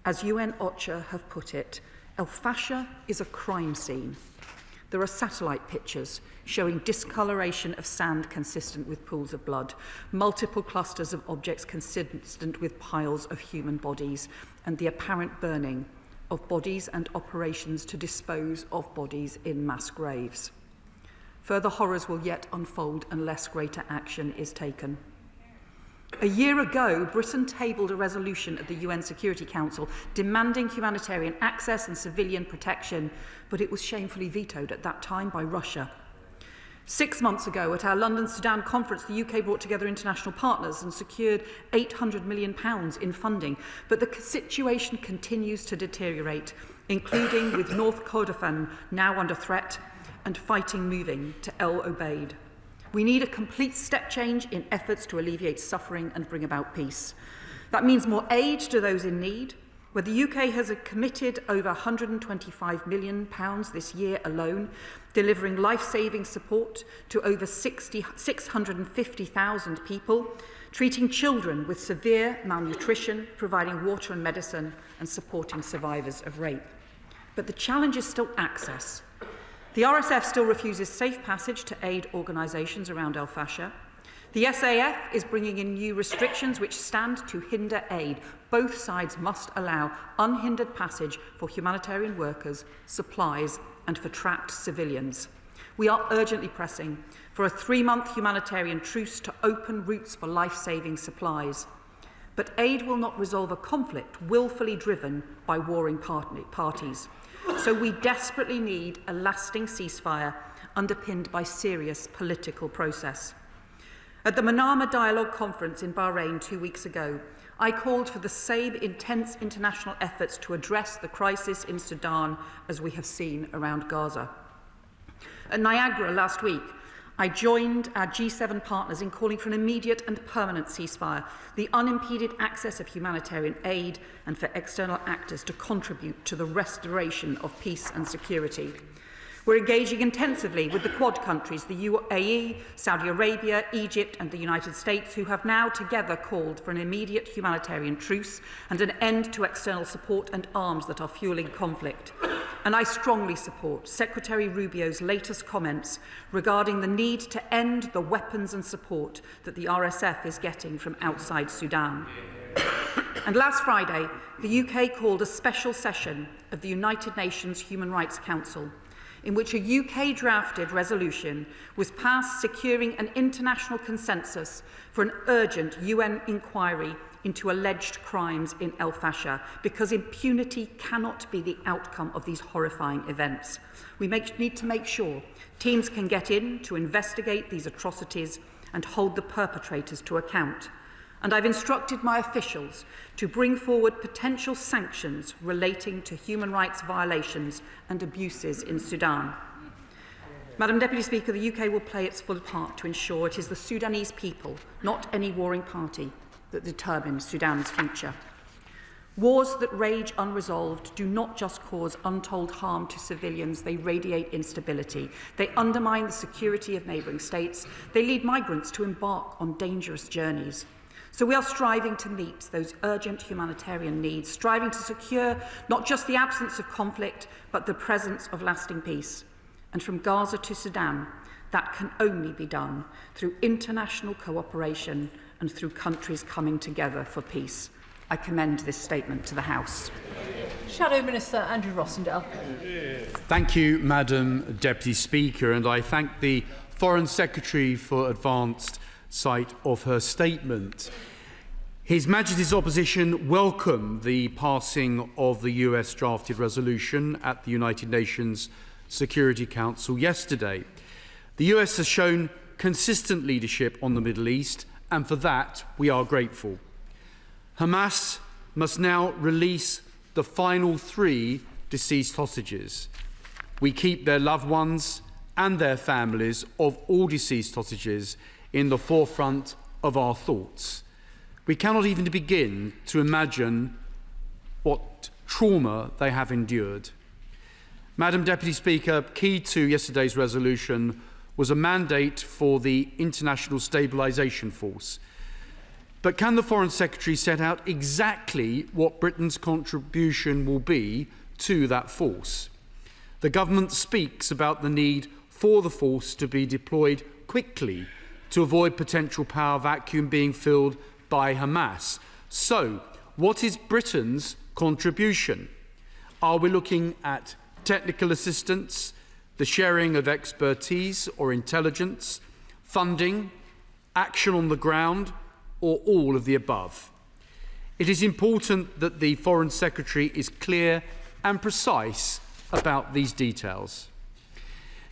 As UN OCHA have put it, El Fasher is a crime scene. There are satellite pictures showing discoloration of sand consistent with pools of blood, multiple clusters of objects consistent with piles of human bodies, and the apparent burning of bodies and operations to dispose of bodies in mass graves. Further horrors will yet unfold unless greater action is taken. A year ago, Britain tabled a resolution at the UN Security Council demanding humanitarian access and civilian protection, but it was shamefully vetoed at that time by Russia. 6 months ago, at our London Sudan conference, the UK brought together international partners and secured £800 million in funding, but the situation continues to deteriorate, including with North Kordofan now under threat and fighting moving to El Obeid. We need a complete step change in efforts to alleviate suffering and bring about peace. That means more aid to those in need, where the UK has committed over £125 million this year alone, delivering life-saving support to over 650,000 people, treating children with severe malnutrition, providing water and medicine, and supporting survivors of rape. But the challenge is still access. The RSF still refuses safe passage to aid organisations around El Fasher. The SAF is bringing in new restrictions which stand to hinder aid. Both sides must allow unhindered passage for humanitarian workers, supplies, and for trapped civilians. We are urgently pressing for a 3-month humanitarian truce to open routes for life-saving supplies. But aid will not resolve a conflict willfully driven by warring parties. So we desperately need a lasting ceasefire underpinned by serious political process. At the Manama Dialogue Conference in Bahrain 2 weeks ago, I called for the same intense international efforts to address the crisis in Sudan as we have seen around Gaza. At Niagara last week, I joined our G7 partners in calling for an immediate and permanent ceasefire, the unimpeded access of humanitarian aid, and for external actors to contribute to the restoration of peace and security. We're engaging intensively with the Quad countries, the UAE, Saudi Arabia, Egypt and the United States, who have now together called for an immediate humanitarian truce and an end to external support and arms that are fuelling conflict. And I strongly support Secretary Rubio's latest comments regarding the need to end the weapons and support that the RSF is getting from outside Sudan. And last Friday, the UK called a special session of the United Nations Human Rights Council, in which a UK-drafted resolution was passed securing an international consensus for an urgent UN inquiry into alleged crimes in El Fasher, because impunity cannot be the outcome of these horrifying events. We need to make sure teams can get in to investigate these atrocities and hold the perpetrators to account. And I've instructed my officials to bring forward potential sanctions relating to human rights violations and abuses in Sudan. Madam Deputy Speaker, the UK will play its full part to ensure it is the Sudanese people, not any warring party, that determines Sudan's future. Wars that rage unresolved do not just cause untold harm to civilians, they radiate instability. They undermine the security of neighbouring states. They lead migrants to embark on dangerous journeys. So we are striving to meet those urgent humanitarian needs, striving to secure not just the absence of conflict, but the presence of lasting peace. And from Gaza to Sudan, that can only be done through international cooperation and through countries coming together for peace. I commend this statement to the House.
Shadow Minister Andrew Rossendale.
Thank you, Madam Deputy Speaker, and I thank the Foreign Secretary for advanced sight of her statement. His Majesty's opposition welcomed the passing of the US drafted resolution at the United Nations Security Council yesterday. The US has shown consistent leadership on the Middle East, and for that we are grateful. Hamas must now release the final 3 deceased hostages. We keep their loved ones and their families of all deceased hostages in the forefront of our thoughts. We cannot even begin to imagine what trauma they have endured. Madam Deputy Speaker, key to yesterday's resolution was a mandate for the International Stabilisation Force. But can the Foreign Secretary set out exactly what Britain's contribution will be to that force? The government speaks about the need for the force to be deployed quickly to avoid potential power vacuum being filled by Hamas. So, what is Britain's contribution? Are we looking at technical assistance, the sharing of expertise or intelligence, funding, action on the ground, or all of the above? It is important that the Foreign Secretary is clear and precise about these details.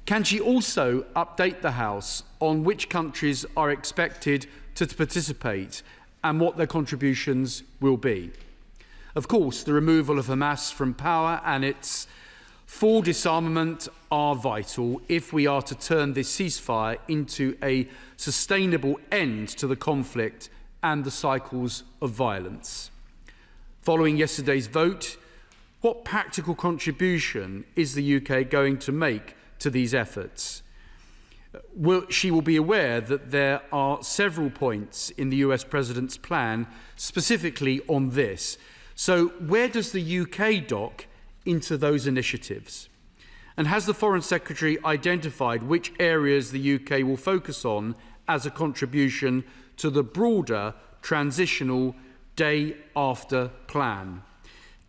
Can she also update the House on which countries are expected to participate and what their contributions will be? Of course, the removal of Hamas from power and its full disarmament are vital if we are to turn this ceasefire into a sustainable end to the conflict and the cycles of violence. Following yesterday's vote, what practical contribution is the UK going to make to these efforts? She will be aware that there are several points in the US President's plan specifically on this. So where does the UK dock into those initiatives? And has the Foreign Secretary identified which areas the UK will focus on as a contribution to the broader transitional day after plan?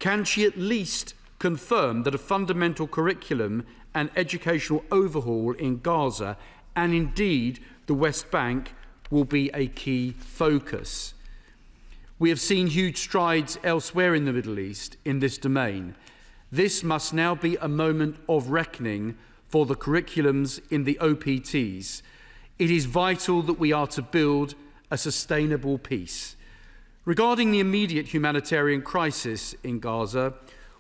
Can she at least confirm that a fundamental curriculum and educational overhaul in Gaza and indeed the West Bank will be a key focus? We have seen huge strides elsewhere in the Middle East in this domain. This must now be a moment of reckoning for the curriculums in the OPTs. It is vital that we are to build a sustainable peace. Regarding the immediate humanitarian crisis in Gaza,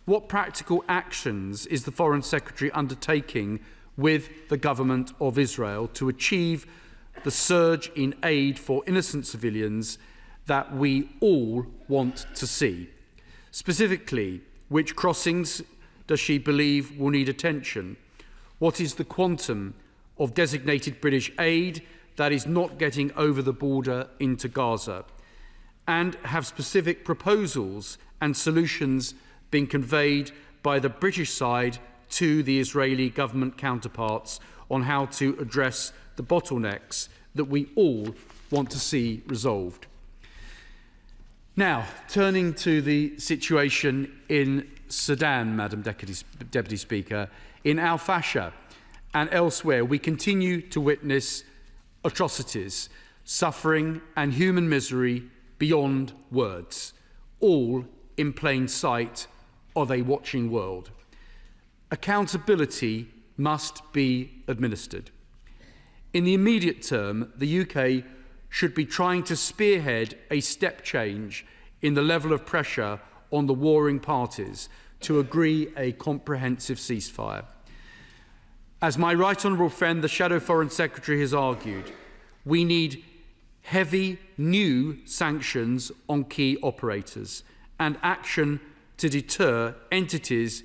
what practical actions is the Foreign Secretary undertaking with the government of Israel to achieve the surge in aid for innocent civilians that we all want to see? Specifically, which crossings does she believe will need attention? What is the quantum of designated British aid that is not getting over the border into Gaza? And have specific proposals and solutions been conveyed by the British side to the Israeli government counterparts on how to address the bottlenecks that we all want to see resolved? Now, turning to the situation in Sudan, Madam Deputy Speaker, in Al Fasher and elsewhere, we continue to witness atrocities, suffering and human misery beyond words, all in plain sight of a watching world. Accountability must be administered. In the immediate term, the UK should be trying to spearhead a step change in the level of pressure on the warring parties to agree a comprehensive ceasefire. As my right honourable friend, the Shadow Foreign Secretary, has argued, we need heavy new sanctions on key operators and action to deter entities,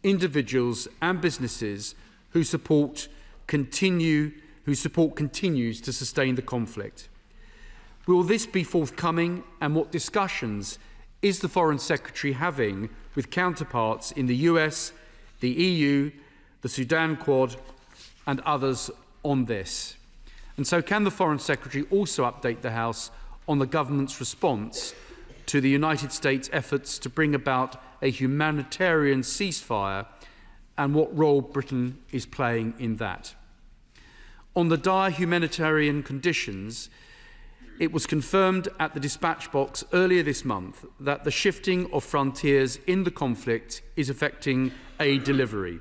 individuals and businesses who support continues to sustain the conflict. Will this be forthcoming, and what discussions is the Foreign Secretary having with counterparts in the US, the EU, the Sudan Quad and others on this? And so can the Foreign Secretary also update the House on the government's response to the United States' efforts to bring about a humanitarian ceasefire and what role Britain is playing in that? On the dire humanitarian conditions, it was confirmed at the dispatch box earlier this month that the shifting of frontiers in the conflict is affecting aid delivery.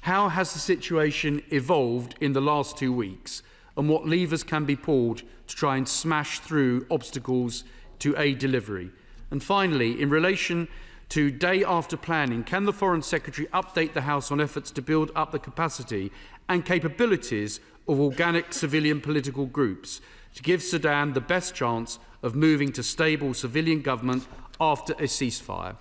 How has the situation evolved in the last 2 weeks, and what levers can be pulled to try and smash through obstacles to aid delivery? And finally, in relation to day after planning, can the Foreign Secretary update the House on efforts to build up the capacity and capabilities of organic civilian political groups to give Sudan the best chance of moving to stable civilian government after a ceasefire?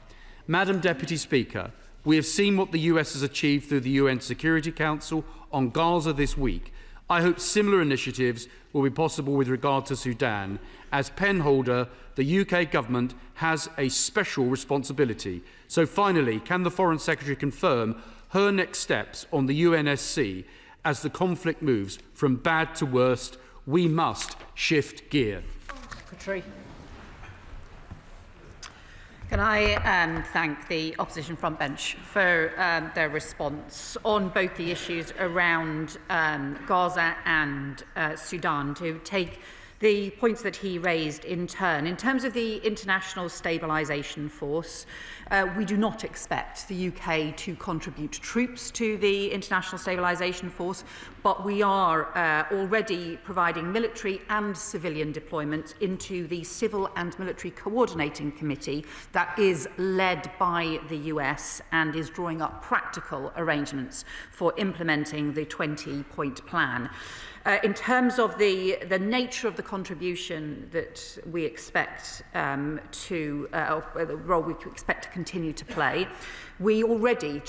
Madam Deputy Speaker, we have seen what the US has achieved through the UN Security Council on Gaza this week. I hope similar initiatives will be possible with regard to Sudan. As penholder, the UK government has a special responsibility. So finally, can the Foreign Secretary confirm her next steps on the UNSC as the conflict moves from bad to worst? We must shift gear.
Secretary.
Can I thank the opposition front bench for their response on both the issues around Gaza and Sudan, to take the points that he raised in turn. In terms of the International Stabilisation Force, we do not expect the UK to contribute troops to the International Stabilisation Force, but we are already providing military and civilian deployment into the Civil and Military Coordinating Committee that is led by the US and is drawing up practical arrangements for implementing the 20-point plan. In terms of the nature of the contribution that we expect the role we expect to continue to play, we already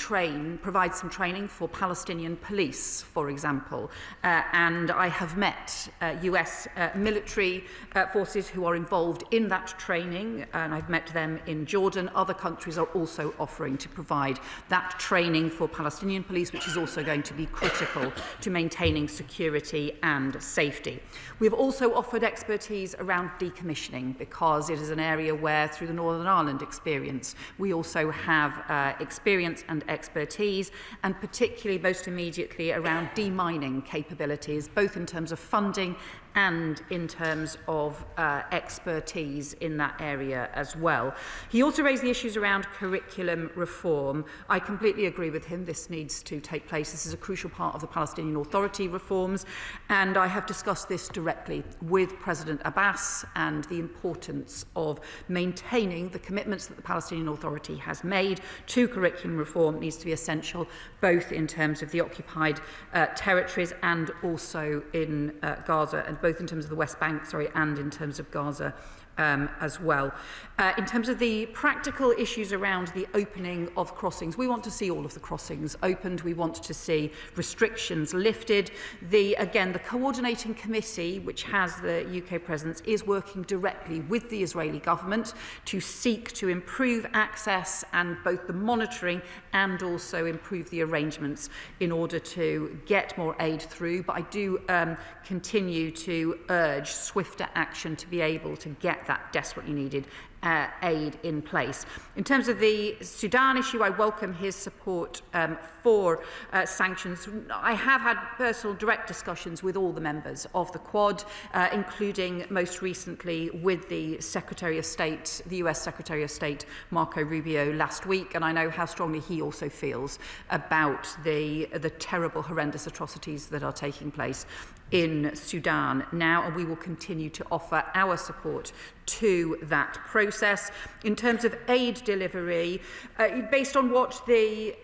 provide some training for Palestinian police, for example, and I have met US military forces who are involved in that training, and I've met them in Jordan. Other countries are also offering to provide that training for Palestinian police, which is also going to be critical to maintaining security and safety. We've also offered expertise around decommissioning, because it is an area where, through the Northern Ireland experience, we also have experience and expertise, and particularly most immediately around demining capabilities, both in terms of funding and in terms of expertise in that area as well. He also raised the issues around curriculum reform. I completely agree with him. This needs to take place. This is a crucial part of the Palestinian Authority reforms, and I have discussed this directly with President Abbas, and the importance of maintaining the commitments that the Palestinian Authority has made to curriculum reform needs to be essential, both in terms of the occupied territories and also in Gaza, and both in terms of the West Bank, and in terms of Gaza as well. In terms of the practical issues around the opening of crossings, we want to see all of the crossings opened. We want to see restrictions lifted. Again, the coordinating committee, which has the UK presence, is working directly with the Israeli government to seek to improve access and both the monitoring and also improve the arrangements in order to get more aid through. But I do continue to urge swifter action to be able to get that desperately needed aid in place. In terms of the Sudan issue, I welcome his support for sanctions. I have had personal direct discussions with all the members of the Quad, including most recently with the Secretary of State, the US Secretary of State, Marco Rubio, last week, and I know how strongly he also feels about the terrible, horrendous atrocities that are taking place in Sudan now, and we will continue to offer our support to that process. In terms of aid delivery, based on what the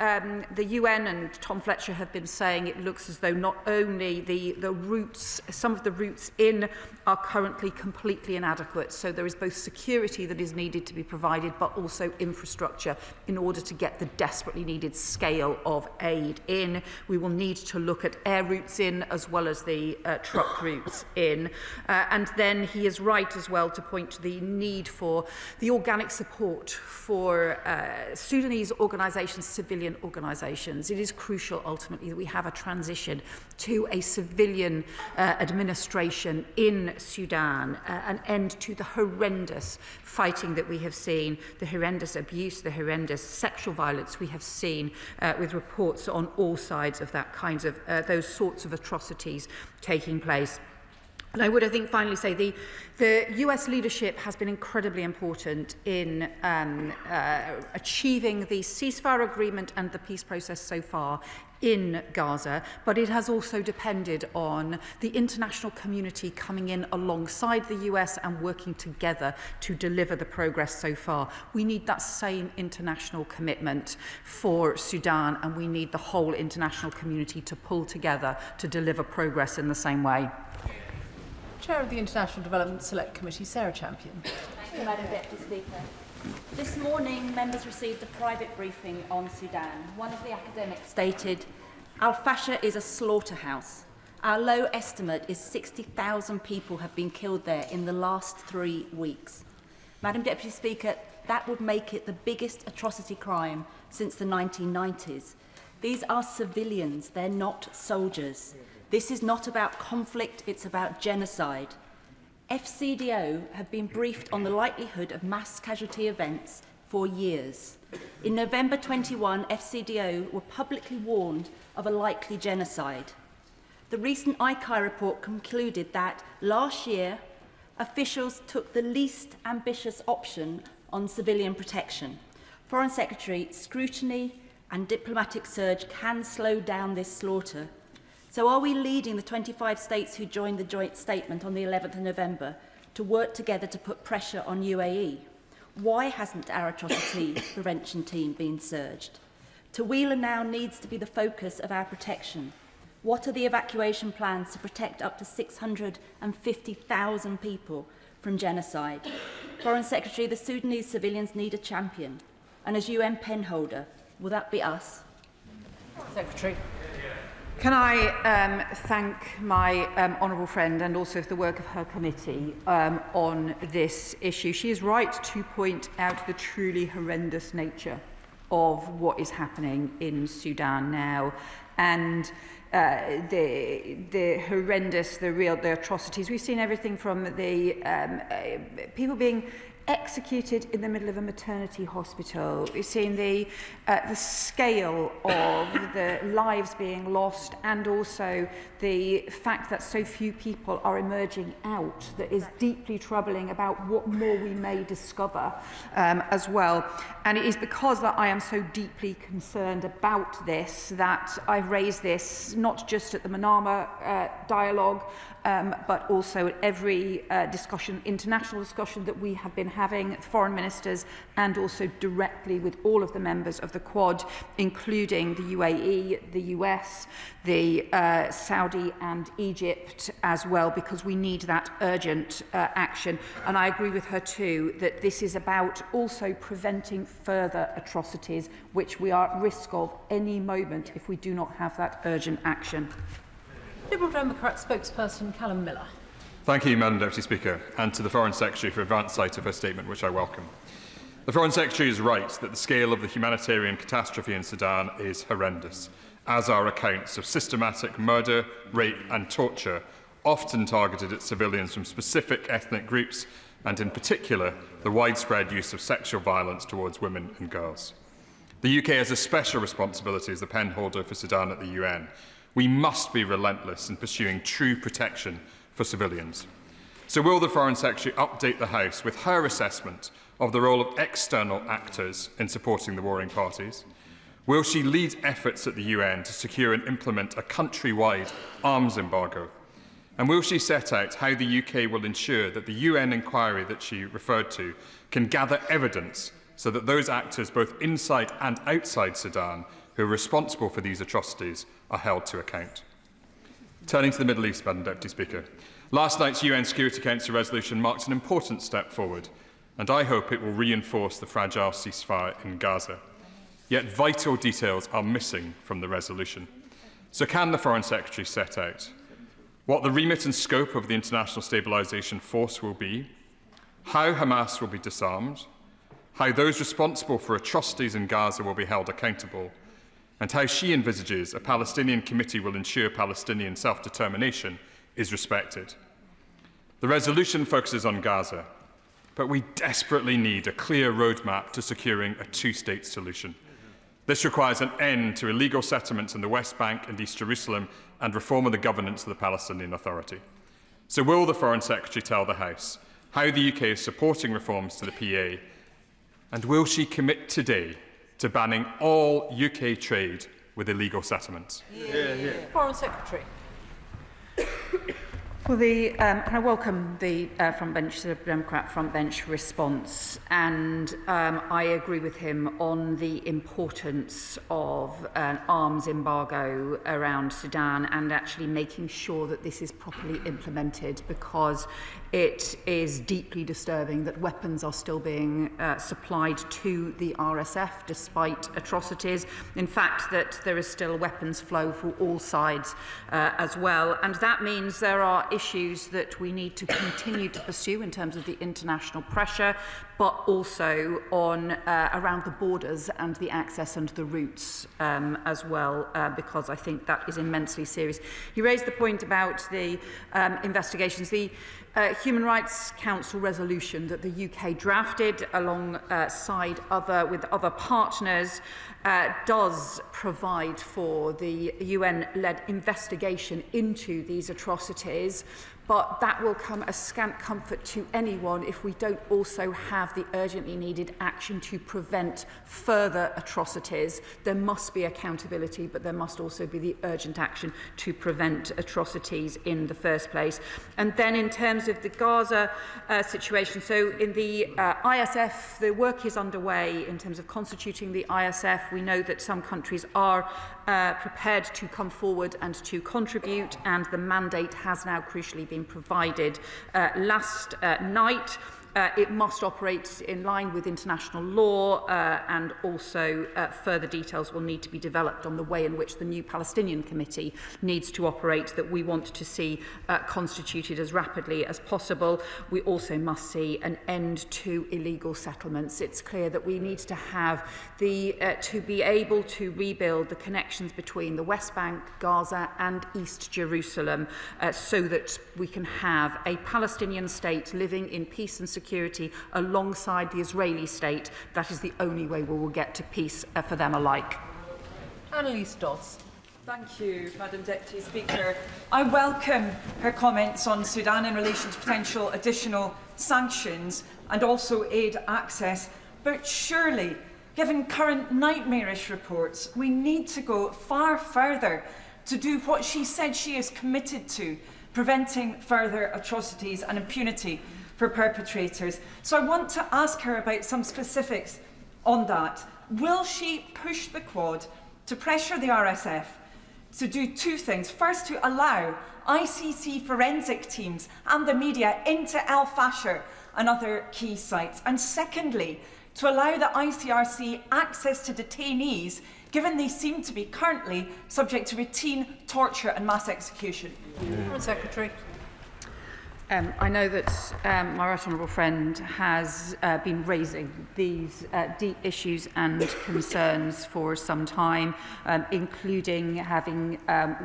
UN and Tom Fletcher have been saying, it looks as though not only the routes, some of the routes in are currently completely inadequate, so there is both security that is needed to be provided, but also infrastructure in order to get the desperately needed scale of aid in. We will need to look at air routes in as well as the truck routes in. And then he is right as well to point to the need for the organic support for Sudanese organisations, civilian organisations. It is crucial ultimately that we have a transition to a civilian administration in Sudan, an end to the horrendous fighting that we have seen, the horrendous abuse, the horrendous sexual violence we have seen, with reports on all sides of that kinds of those sorts of atrocities taking place. And I would, I think, finally say the US leadership has been incredibly important in achieving the ceasefire agreement and the peace process so far in Gaza, but it has also depended on the international community coming in alongside the US and working together to deliver the progress so far. We need that same international commitment for Sudan, and we need the whole international community to pull together to deliver progress in the same way.
Chair of the International Development Select Committee, Sarah Champion.
Thank you, Madam Deputy Speaker. This morning, members received a private briefing on Sudan. One of the academics stated, Al-Fasher is a slaughterhouse. Our low estimate is 60,000 people have been killed there in the last 3 weeks. Madam Deputy Speaker, that would make it the biggest atrocity crime since the 1990s. These are civilians, they're not soldiers. This is not about conflict, it's about genocide. FCDO have been briefed on the likelihood of mass casualty events for years. In November 21, FCDO were publicly warned of a likely genocide. The recent ICAI report concluded that last year, officials took the least ambitious option on civilian protection. Foreign Secretary, scrutiny and diplomatic surge can slow down this slaughter. So are we leading the 25 states who joined the joint statement on the 11th of November to work together to put pressure on UAE? Why hasn't our atrocity prevention team been surged? Taweelah now needs to be the focus of our protection. What are the evacuation plans to protect up to 650,000 people from genocide? Foreign Secretary, the Sudanese civilians need a champion. And as UN penholder, will that be us?
Secretary. Can I thank my honourable friend and also the work of her committee on this issue. She is right to point out the truly horrendous nature of what is happening in Sudan now, and the horrendous, the atrocities. We've seen everything from the people being executed in the middle of a maternity hospital. We've seen the scale of the lives being lost, and also the fact that so few people are emerging out. That is deeply troubling about what more we may discover as well. And it is because that I am so deeply concerned about this that I've raised this not just at the Manama dialogue, but also at every discussion, international discussion that we have been having, foreign ministers, and also directly with all of the members of the Quad, including the UAE, the US, the Saudi and Egypt as well, because we need that urgent action. And I agree with her too that this is about also preventing further atrocities, which we are at risk of any moment if we do not have that urgent action.
Liberal Democrat spokesperson Callum Miller.
Thank you, Madam Deputy Speaker, and to the Foreign Secretary for advance sight of her statement, which I welcome. The Foreign Secretary is right that the scale of the humanitarian catastrophe in Sudan is horrendous, as are accounts of systematic murder, rape and torture, often targeted at civilians from specific ethnic groups, and in particular, the widespread use of sexual violence towards women and girls. The UK has a special responsibility as the penholder for Sudan at the UN. We must be relentless in pursuing true protection for civilians. So will the Foreign Secretary update the House with her assessment of the role of external actors in supporting the warring parties? Will she lead efforts at the UN to secure and implement a country-wide arms embargo? And will she set out how the UK will ensure that the UN inquiry that she referred to can gather evidence so that those actors both inside and outside Sudan who are responsible for these atrocities are held to account? Turning to the Middle East, Madam Deputy Speaker. Last night's UN Security Council resolution marks an important step forward, and I hope it will reinforce the fragile ceasefire in Gaza. Yet vital details are missing from the resolution. So can the Foreign Secretary set out what the remit and scope of the International Stabilisation Force will be, how Hamas will be disarmed, how those responsible for atrocities in Gaza will be held accountable, and how she envisages a Palestinian committee will ensure Palestinian self-determination is respected. The resolution focuses on Gaza, but we desperately need a clear roadmap to securing a two-state solution. This requires an end to illegal settlements in the West Bank and East Jerusalem and reform of the governance of the Palestinian Authority. So will the Foreign Secretary tell the House how the UK is supporting reforms to the PA, and will she commit today to banning all UK trade with illegal settlements?
Foreign Secretary.
Well, I welcome the Democrat front bench response, and I agree with him on the importance of an arms embargo around Sudan and actually making sure that this is properly implemented, because it is deeply disturbing that weapons are still being supplied to the RSF despite atrocities. In fact, that there is still weapons flow for all sides as well, and that means there are issues that we need to continue to pursue in terms of the international pressure, but also on around the borders and the access and the routes as well, because I think that is immensely serious. You raised the point about the investigations. The Human Rights Council resolution that the UK drafted alongside with other partners does provide for the UN-led investigation into these atrocities, but that will come as scant comfort to anyone if we don't also have the urgently needed action to prevent further atrocities. There must be accountability, but there must also be the urgent action to prevent atrocities in the first place. And then in terms of the Gaza situation, so in the ISF, the work is underway in terms of constituting the ISF. We know that some countries are prepared to come forward and to contribute, and the mandate has now crucially been provided last night. It must operate in line with international law, and also further details will need to be developed on the way in which the new Palestinian Committee needs to operate, that we want to see constituted as rapidly as possible. We also must see an end to illegal settlements. It's clear that we need to have to be able to rebuild the connections between the West Bank, Gaza and East Jerusalem, so that we can have a Palestinian state living in peace and security alongside the Israeli state. That is the only way we will get to peace for them alike.
Annalise Dodds.
Thank you, Madam Deputy Speaker. I welcome her comments on Sudan in relation to potential additional sanctions and also aid access. But surely, given current nightmarish reports, we need to go far further to do what she said she is committed to, preventing further atrocities and impunity for perpetrators. So I want to ask her about some specifics on that. Will she push the Quad to pressure the RSF to do two things? First, to allow ICC forensic teams and the media into Al Fasher and other key sites. And secondly, to allow the ICRC access to detainees, given they seem to be currently subject to routine torture and mass execution.
Secretary.
I know that my right honourable friend has been raising these deep issues and concerns for some time, including having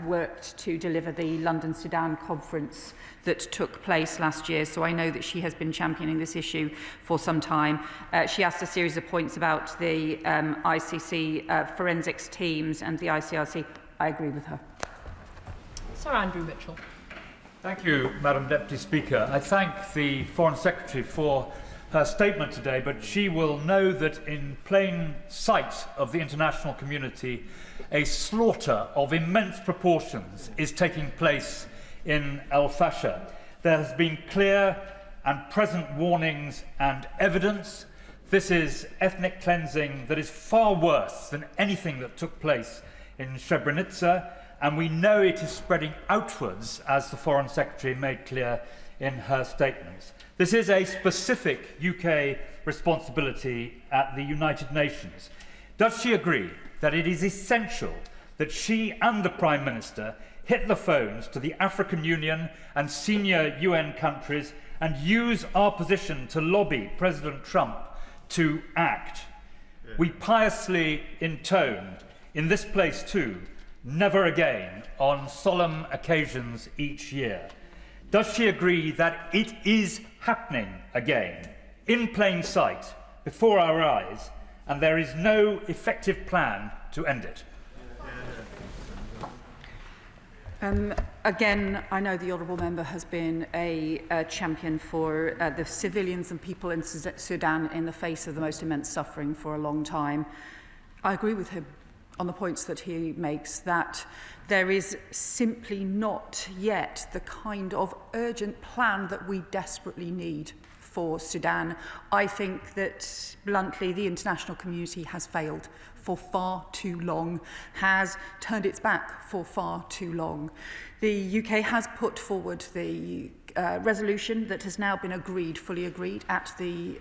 worked to deliver the London Sudan conference that took place last year. So I know that she has been championing this issue for some time. She asked a series of points about the ICC forensics teams and the ICRC. I agree with her.
Sir Andrew Mitchell.
Thank you, Madam Deputy Speaker. I thank the Foreign Secretary for her statement today, but she will know that in plain sight of the international community, a slaughter of immense proportions is taking place in Al Fasher. There has been clear and present warnings and evidence. This is ethnic cleansing that is far worse than anything that took place in Srebrenica, and we know it is spreading outwards, as the Foreign Secretary made clear in her statements. This is a specific UK responsibility at the United Nations. Does she agree that it is essential that she and the Prime Minister hit the phones to the African Union and senior UN countries and use our position to lobby President Trump to act? We piously intoned, in this place too, never again on solemn occasions each year. Does she agree that it is happening again, in plain sight, before our eyes, and there is no effective plan to end it?
Again, I know the honourable member has been a champion for the civilians and people in Sudan in the face of the most immense suffering for a long time. I agree with him on the points that he makes, that there is simply not yet the kind of urgent plan that we desperately need for Sudan. I think that, bluntly, the international community has failed for far too long, has turned its back for far too long. The UK has put forward the resolution that has now been agreed, fully agreed, at the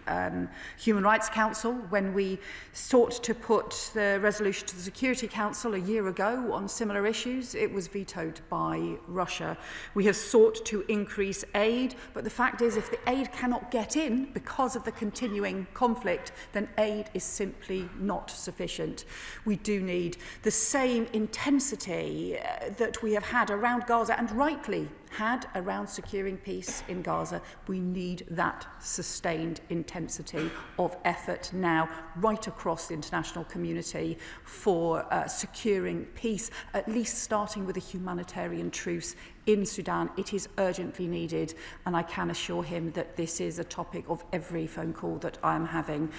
Human Rights Council. When we sought to put the resolution to the Security Council a year ago on similar issues, it was vetoed by Russia. We have sought to increase aid, but the fact is, if the aid cannot get in because of the continuing conflict, then aid is simply not sufficient. We do need the same intensity that we have had around Gaza, and rightly had around securing peace in Gaza. We need that sustained intensity of effort now right across the international community for securing peace, at least starting with a humanitarian truce in Sudan. It is urgently needed, and I can assure him that this is a topic of every phone call that I am having,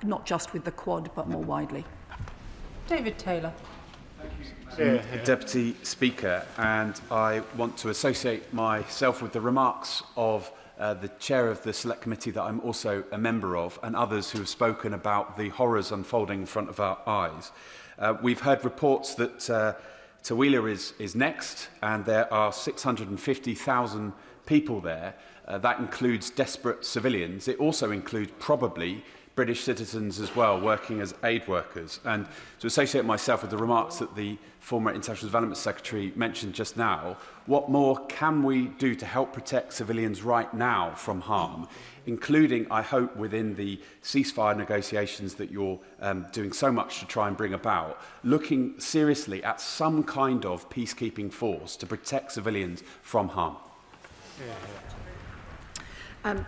not just with the Quad, but more widely.
David Taylor.
Deputy Speaker, and I want to associate myself with the remarks of the chair of the Select Committee that I'm also a member of, and others who have spoken about the horrors unfolding in front of our eyes. We've heard reports that Tawila is next, and there are 650,000 people there. That includes desperate civilians. It also includes probably British citizens as well, working as aid workers. And to associate myself with the remarks that the former International Development Secretary mentioned just now, what more can we do to help protect civilians right now from harm, including, I hope, within the ceasefire negotiations that you're doing so much to try and bring about, looking seriously at some kind of peacekeeping force to protect civilians from harm?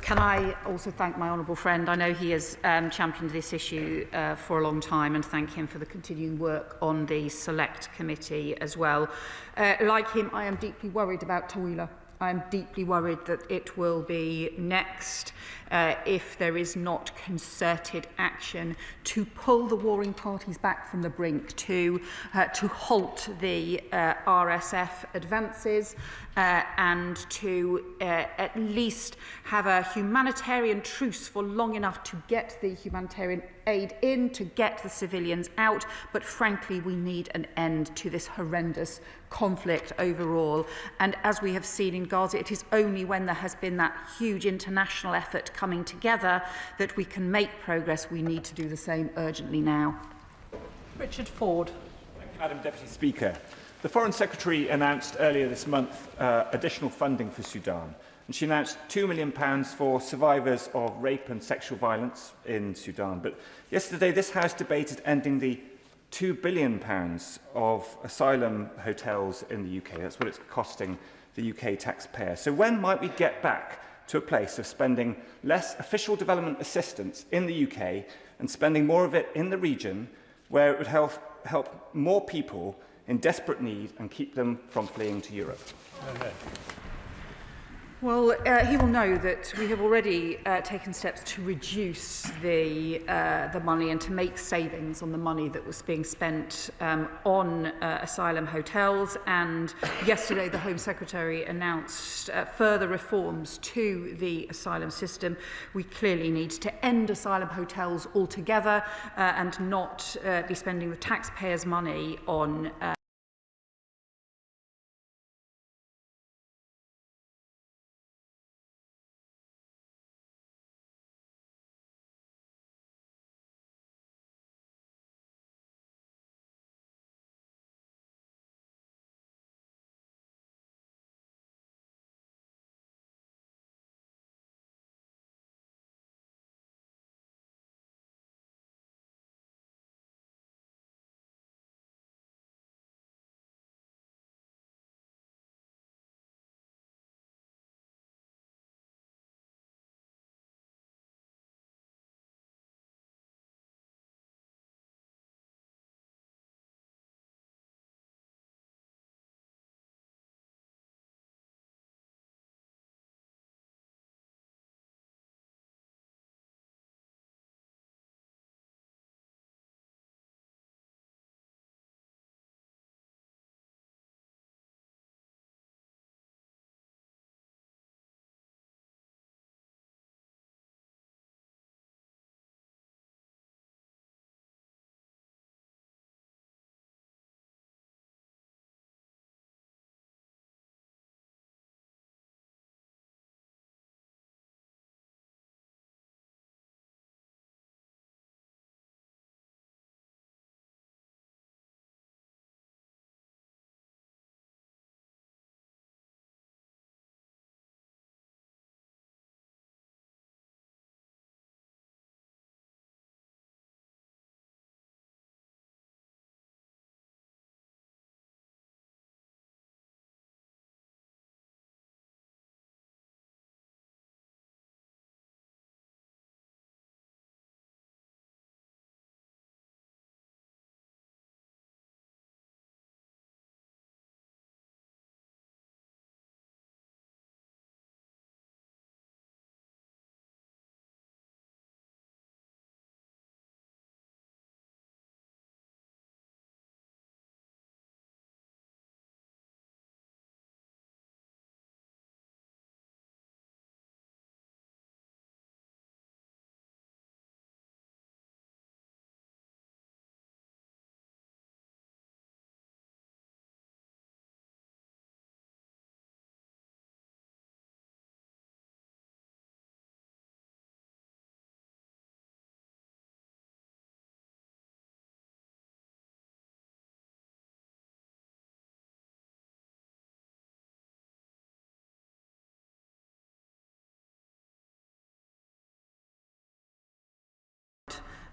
Can I also thank my honourable friend? I know he has championed this issue for a long time, and thank him for the continuing work on the Select Committee as well. Like him, I am deeply worried about Tawila. I am deeply worried that it will be next if there is not concerted action to pull the warring parties back from the brink, to halt the RSF advances and to at least have a humanitarian truce for long enough to get the humanitarian aid in, to get the civilians out. But frankly, we need an end to this horrendous conflict overall. And as we have seen in Gaza, it is only when there has been that huge international effort coming together that we can make progress. We need to do the same urgently now.
Richard Ford.
Thank you, Madam Deputy Speaker. The Foreign Secretary announced earlier this month additional funding for Sudan. And she announced £2 million for survivors of rape and sexual violence in Sudan. But yesterday, this House debated ending the £2 billion of asylum hotels in the UK. That's what it's costing the UK taxpayer. So when might we get back to a place of spending less official development assistance in the UK and spending more of it in the region, where it would help more people in desperate need and keep them from fleeing to Europe?
Well, he will know that we have already taken steps to reduce the money and to make savings on the money that was being spent on asylum hotels. And yesterday, the Home Secretary announced further reforms to the asylum system. We clearly need to end asylum hotels altogether and not be spending the taxpayers' money on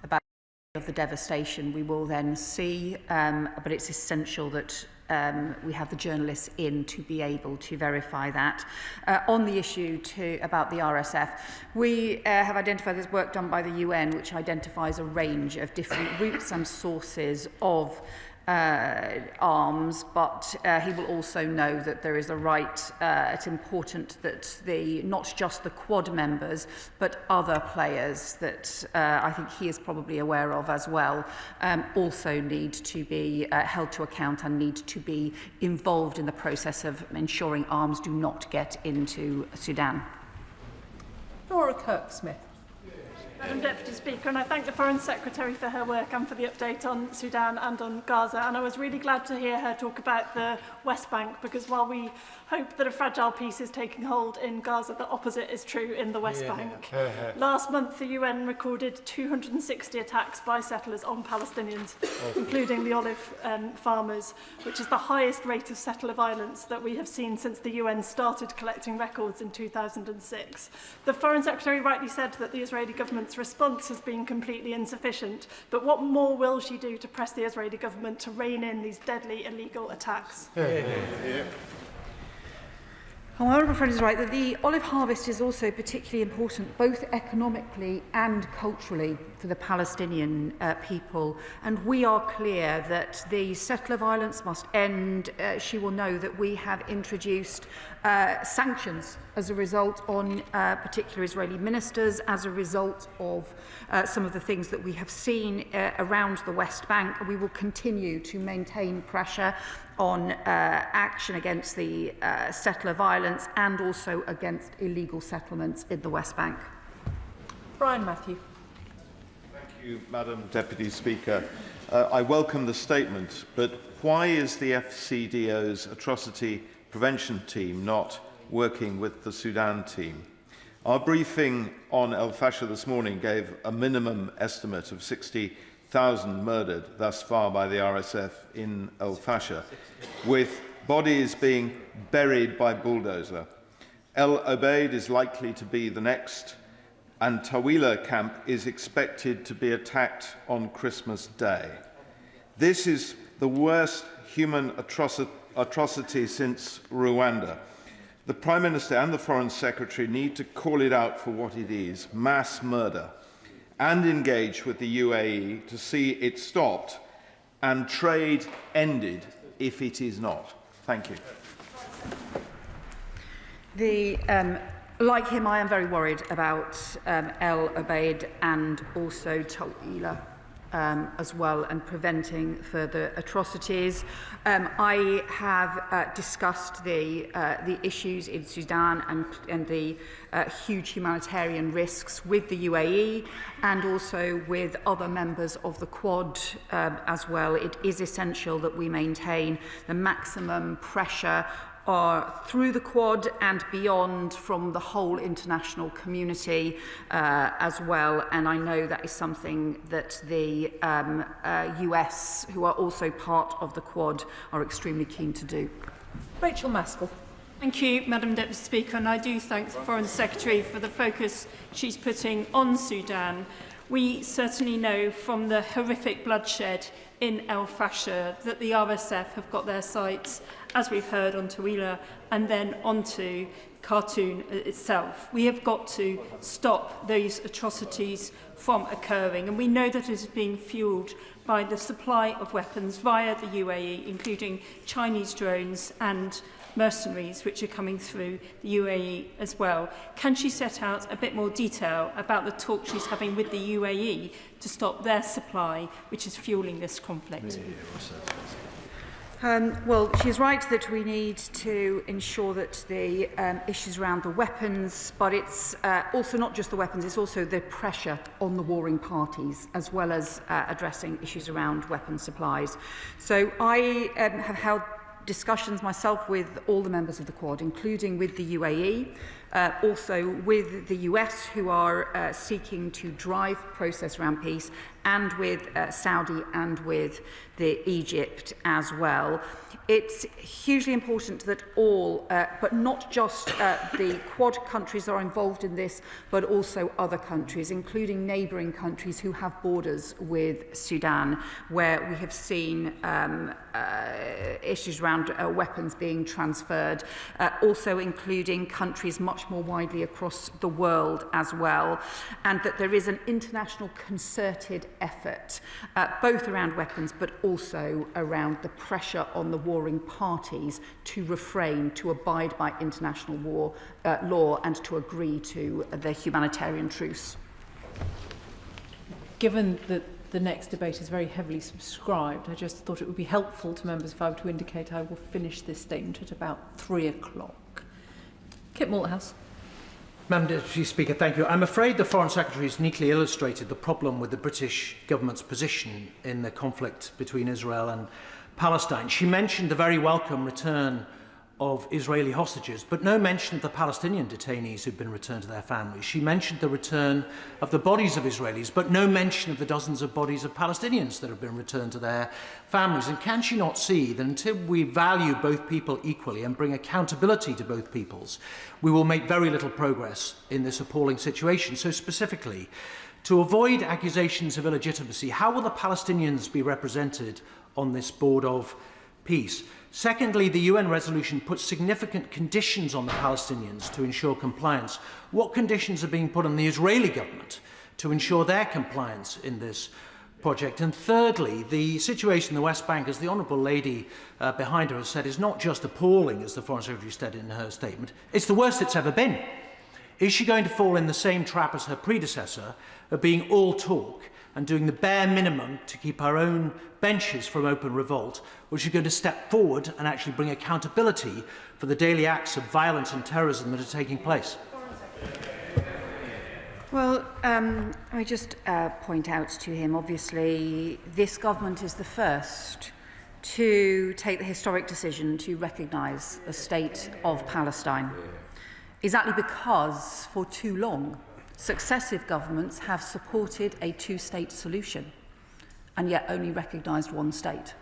about the devastation we will then see, but it's essential that we have the journalists in to be able to verify that. On the issue about the RSF, we have identified there's work done by the UN which identifies a range of different routes and sources of arms, but he will also know that there is a right, it's important that not just the Quad members, but other players that I think he is probably aware of as well, also need to be held to account and need to be involved in the process of ensuring arms do not get into Sudan.
Laura Kirk-Smith.
Madam Deputy Speaker, and I thank the Foreign Secretary for her work and for the update on Sudan and on Gaza. And I was really glad to hear her talk about the West Bank, because while we hope that a fragile peace is taking hold in Gaza, the opposite is true in the West Bank. Last month, the UN recorded 260 attacks by settlers on Palestinians, including the olive farmers, which is the highest rate of settler violence that we have seen since the UN started collecting records in 2006. The Foreign Secretary rightly said that the Israeli government's response has been completely insufficient, but what more will she do to press the Israeli government to rein in these deadly illegal attacks?
My honourable friend is right that the olive harvest is also particularly important, both economically and culturally, for the Palestinian people. And we are clear that the settler violence must end. She will know that we have introduced sanctions as a result on particular Israeli ministers, as a result of some of the things that we have seen around the West Bank. And we will continue to maintain pressure on action against the settler violence and also against illegal settlements in the West Bank.
Brian Matthew.
Thank you, Madam Deputy Speaker. I welcome the statement, but why is the FCDO's atrocity prevention team not working with the Sudan team? Our briefing on El Fasher this morning gave a minimum estimate of 60,000 murdered thus far by the RSF in El Fasher, with bodies being buried by bulldozer. El Obeid is likely to be the next, and Tawila camp is expected to be attacked on Christmas Day. This is the worst human atrocity since Rwanda. The Prime Minister and the Foreign Secretary need to call it out for what it is, mass murder, and engage with the UAE to see it stopped and trade ended if it is not. Thank you.
Like him, I am very worried about El Obeid and also Tawila as well, and preventing further atrocities. I have discussed the issues in Sudan and the huge humanitarian risks with the UAE and also with other members of the Quad as well. It is essential that we maintain the maximum pressure through the Quad and beyond from the whole international community as well. And I know that is something that the US, who are also part of the Quad, are extremely keen to do.
Rachel Maskell.
Thank you, Madam Deputy Speaker, and I do thank the Foreign Secretary for the focus she's putting on Sudan. We certainly know from the horrific bloodshed in El Fasher that the RSF have got their sights, as we've heard, on Tawila and then onto Khartoum itself. We have got to stop those atrocities from occurring, and we know that it is being fuelled by the supply of weapons via the UAE, including Chinese drones and mercenaries which are coming through the UAE as well. Can she set out a bit more detail about the talk she's having with the UAE to stop their supply, which is fuelling this conflict?
Well, she's right that we need to ensure that the issues around the weapons, but it's also not just the weapons, it's also the pressure on the warring parties, as well as addressing issues around weapons supplies. So I have held discussions myself with all the members of the Quad, including with the UAE, also with the US, who are seeking to drive process around peace, and with Saudi and with Egypt as well. It's hugely important that all, but not just the Quad countries are involved in this, but also other countries, including neighbouring countries who have borders with Sudan, where we have seen issues around weapons being transferred, also including countries much more widely across the world as well, and that there is an international concerted effort, both around weapons, but also around the pressure on the warring parties to refrain, to abide by international law and to agree to the humanitarian truce.
Given that the next debate is very heavily subscribed, I just thought it would be helpful to members if I were to indicate I will finish this statement at about 3 o'clock. Kit Malthouse.
Madam Deputy Speaker, thank you. I'm afraid the Foreign Secretary has neatly illustrated the problem with the British government's position in the conflict between Israel and Palestine. She mentioned the very welcome return of Israeli hostages, but no mention of the Palestinian detainees who've been returned to their families. She mentioned the return of the bodies of Israelis, but no mention of the dozens of bodies of Palestinians that have been returned to their families. And can she not see that until we value both people equally and bring accountability to both peoples, we will make very little progress in this appalling situation? So specifically, to avoid accusations of illegitimacy, how will the Palestinians be represented on this board of peace? Secondly, the UN resolution puts significant conditions on the Palestinians to ensure compliance. What conditions are being put on the Israeli government to ensure their compliance in this project? And thirdly, the situation in the West Bank, as the Honourable Lady behind her has said, is not just appalling, as the Foreign Secretary said in her statement, it's the worst it's ever been. Is she going to fall in the same trap as her predecessor of being all talk and doing the bare minimum to keep our own benches from open revolt, or is she going to step forward and actually bring accountability for the daily acts of violence and terrorism that are taking place?
Well, I just point out to him, obviously, this government is the first to take the historic decision to recognise the state of Palestine. Exactly because, for too long, successive governments have supported a two-state solution and yet only recognised one state.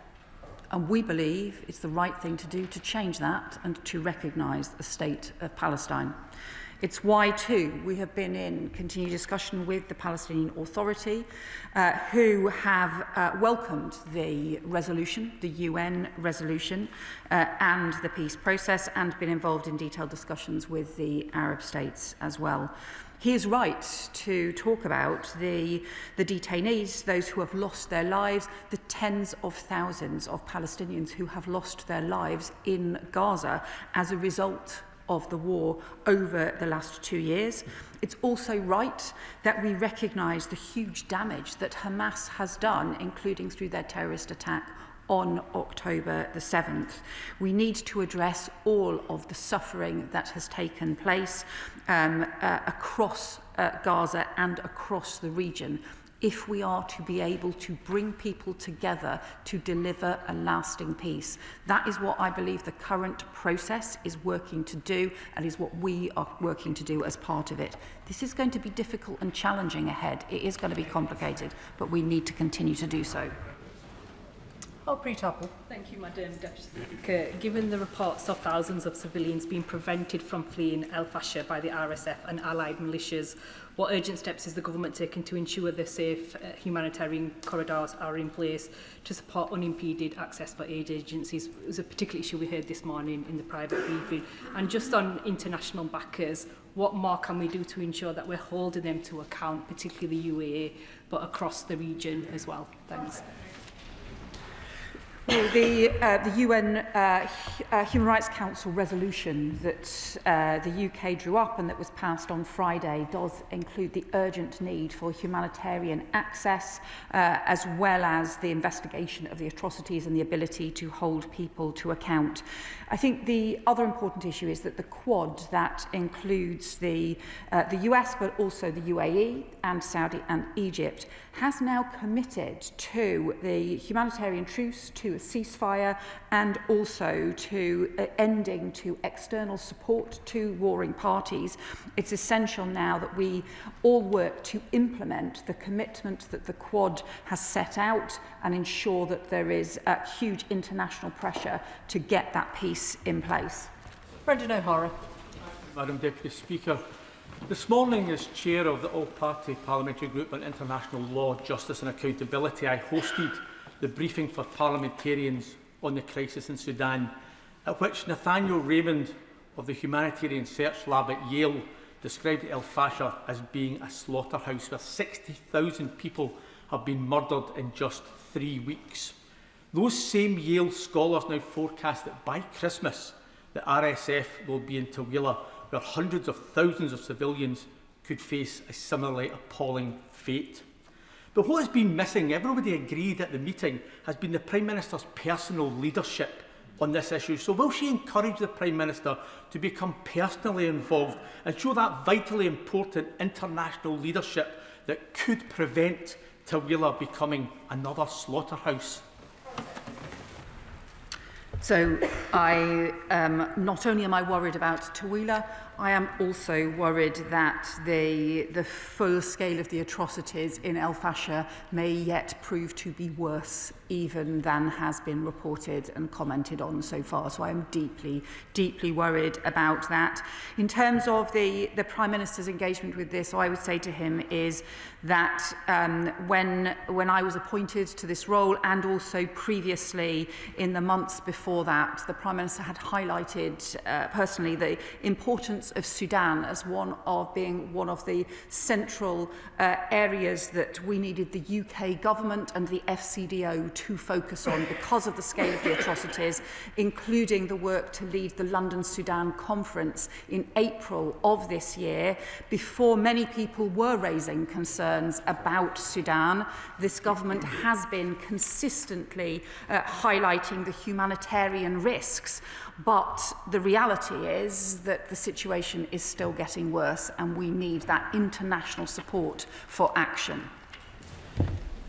And we believe it's the right thing to do to change that and to recognise the state of Palestine. It's why, too, we have been in continued discussion with the Palestinian Authority, who have welcomed the resolution, the UN resolution, and the peace process, and been involved in detailed discussions with the Arab states as well. He is right to talk about the detainees, those who have lost their lives, the tens of thousands of Palestinians who have lost their lives in Gaza as a result of the war over the last 2 years. It's also right that we recognise the huge damage that Hamas has done, including through their terrorist attack on October the 7th. We need to address all of the suffering that has taken place across Gaza and across the region if we are to be able to bring people together to deliver a lasting peace. That is what I believe the current process is working to do, and is what we are working to do as part of it. This is going to be difficult and challenging ahead. It is going to be complicated, but we need to continue to do so.
Thank you, Madam Deputy Speaker. Given the reports of thousands of civilians being prevented from fleeing El Fasher by the RSF and allied militias, what urgent steps is the government taking to ensure the safe humanitarian corridors are in place to support unimpeded access for aid agencies? It was a particular issue we heard this morning in the private briefing. And just on international backers, what more can we do to ensure that we're holding them to account, particularly the UAE, but across the region as well? Thanks.
Well, the UN Human Rights Council resolution that the UK drew up and that was passed on Friday does include the urgent need for humanitarian access, as well as the investigation of the atrocities and the ability to hold people to account. I think the other important issue is that the Quad, that includes the US but also the UAE and Saudi and Egypt, has now committed to the humanitarian truce, to to a ceasefire and also to ending to external support to warring parties, it's essential now that we all work to implement the commitment that the Quad has set out and ensure that there is huge international pressure to get that peace in place.
Brendan O'Hara.
Madam Deputy Speaker, this morning, as Chair of the All-Party Parliamentary Group on International Law, Justice and Accountability, I hosted the briefing for parliamentarians on the crisis in Sudan, at which Nathaniel Raymond of the Humanitarian Search Lab at Yale described El Fasher as being a slaughterhouse where 60,000 people have been murdered in just 3 weeks. Those same Yale scholars now forecast that by Christmas, the RSF will be in Tawila, where hundreds of thousands of civilians could face a similarly appalling fate. But what has been missing, everybody agreed at the meeting, has been the Prime Minister's personal leadership on this issue. So will she encourage the Prime Minister to become personally involved and show that vitally important international leadership that could prevent Tawila becoming another slaughterhouse?
So not only am I worried about Tawila, I am also worried that the full scale of the atrocities in El Fasher may yet prove to be worse even than has been reported and commented on so far. So I am deeply, deeply worried about that. In terms of the Prime Minister's engagement with this, I would say to him is that when I was appointed to this role and also previously in the months before that, the Prime Minister had highlighted personally the importance of Sudan as being one of the central areas that we needed the UK government and the FCDO to focus on because of the scale of the atrocities, including the work to lead the London Sudan conference in April of this year. Before many people were raising concerns about Sudan, this government has been consistently highlighting the humanitarian risks. But the reality is that the situation is still getting worse and we need that international support for action.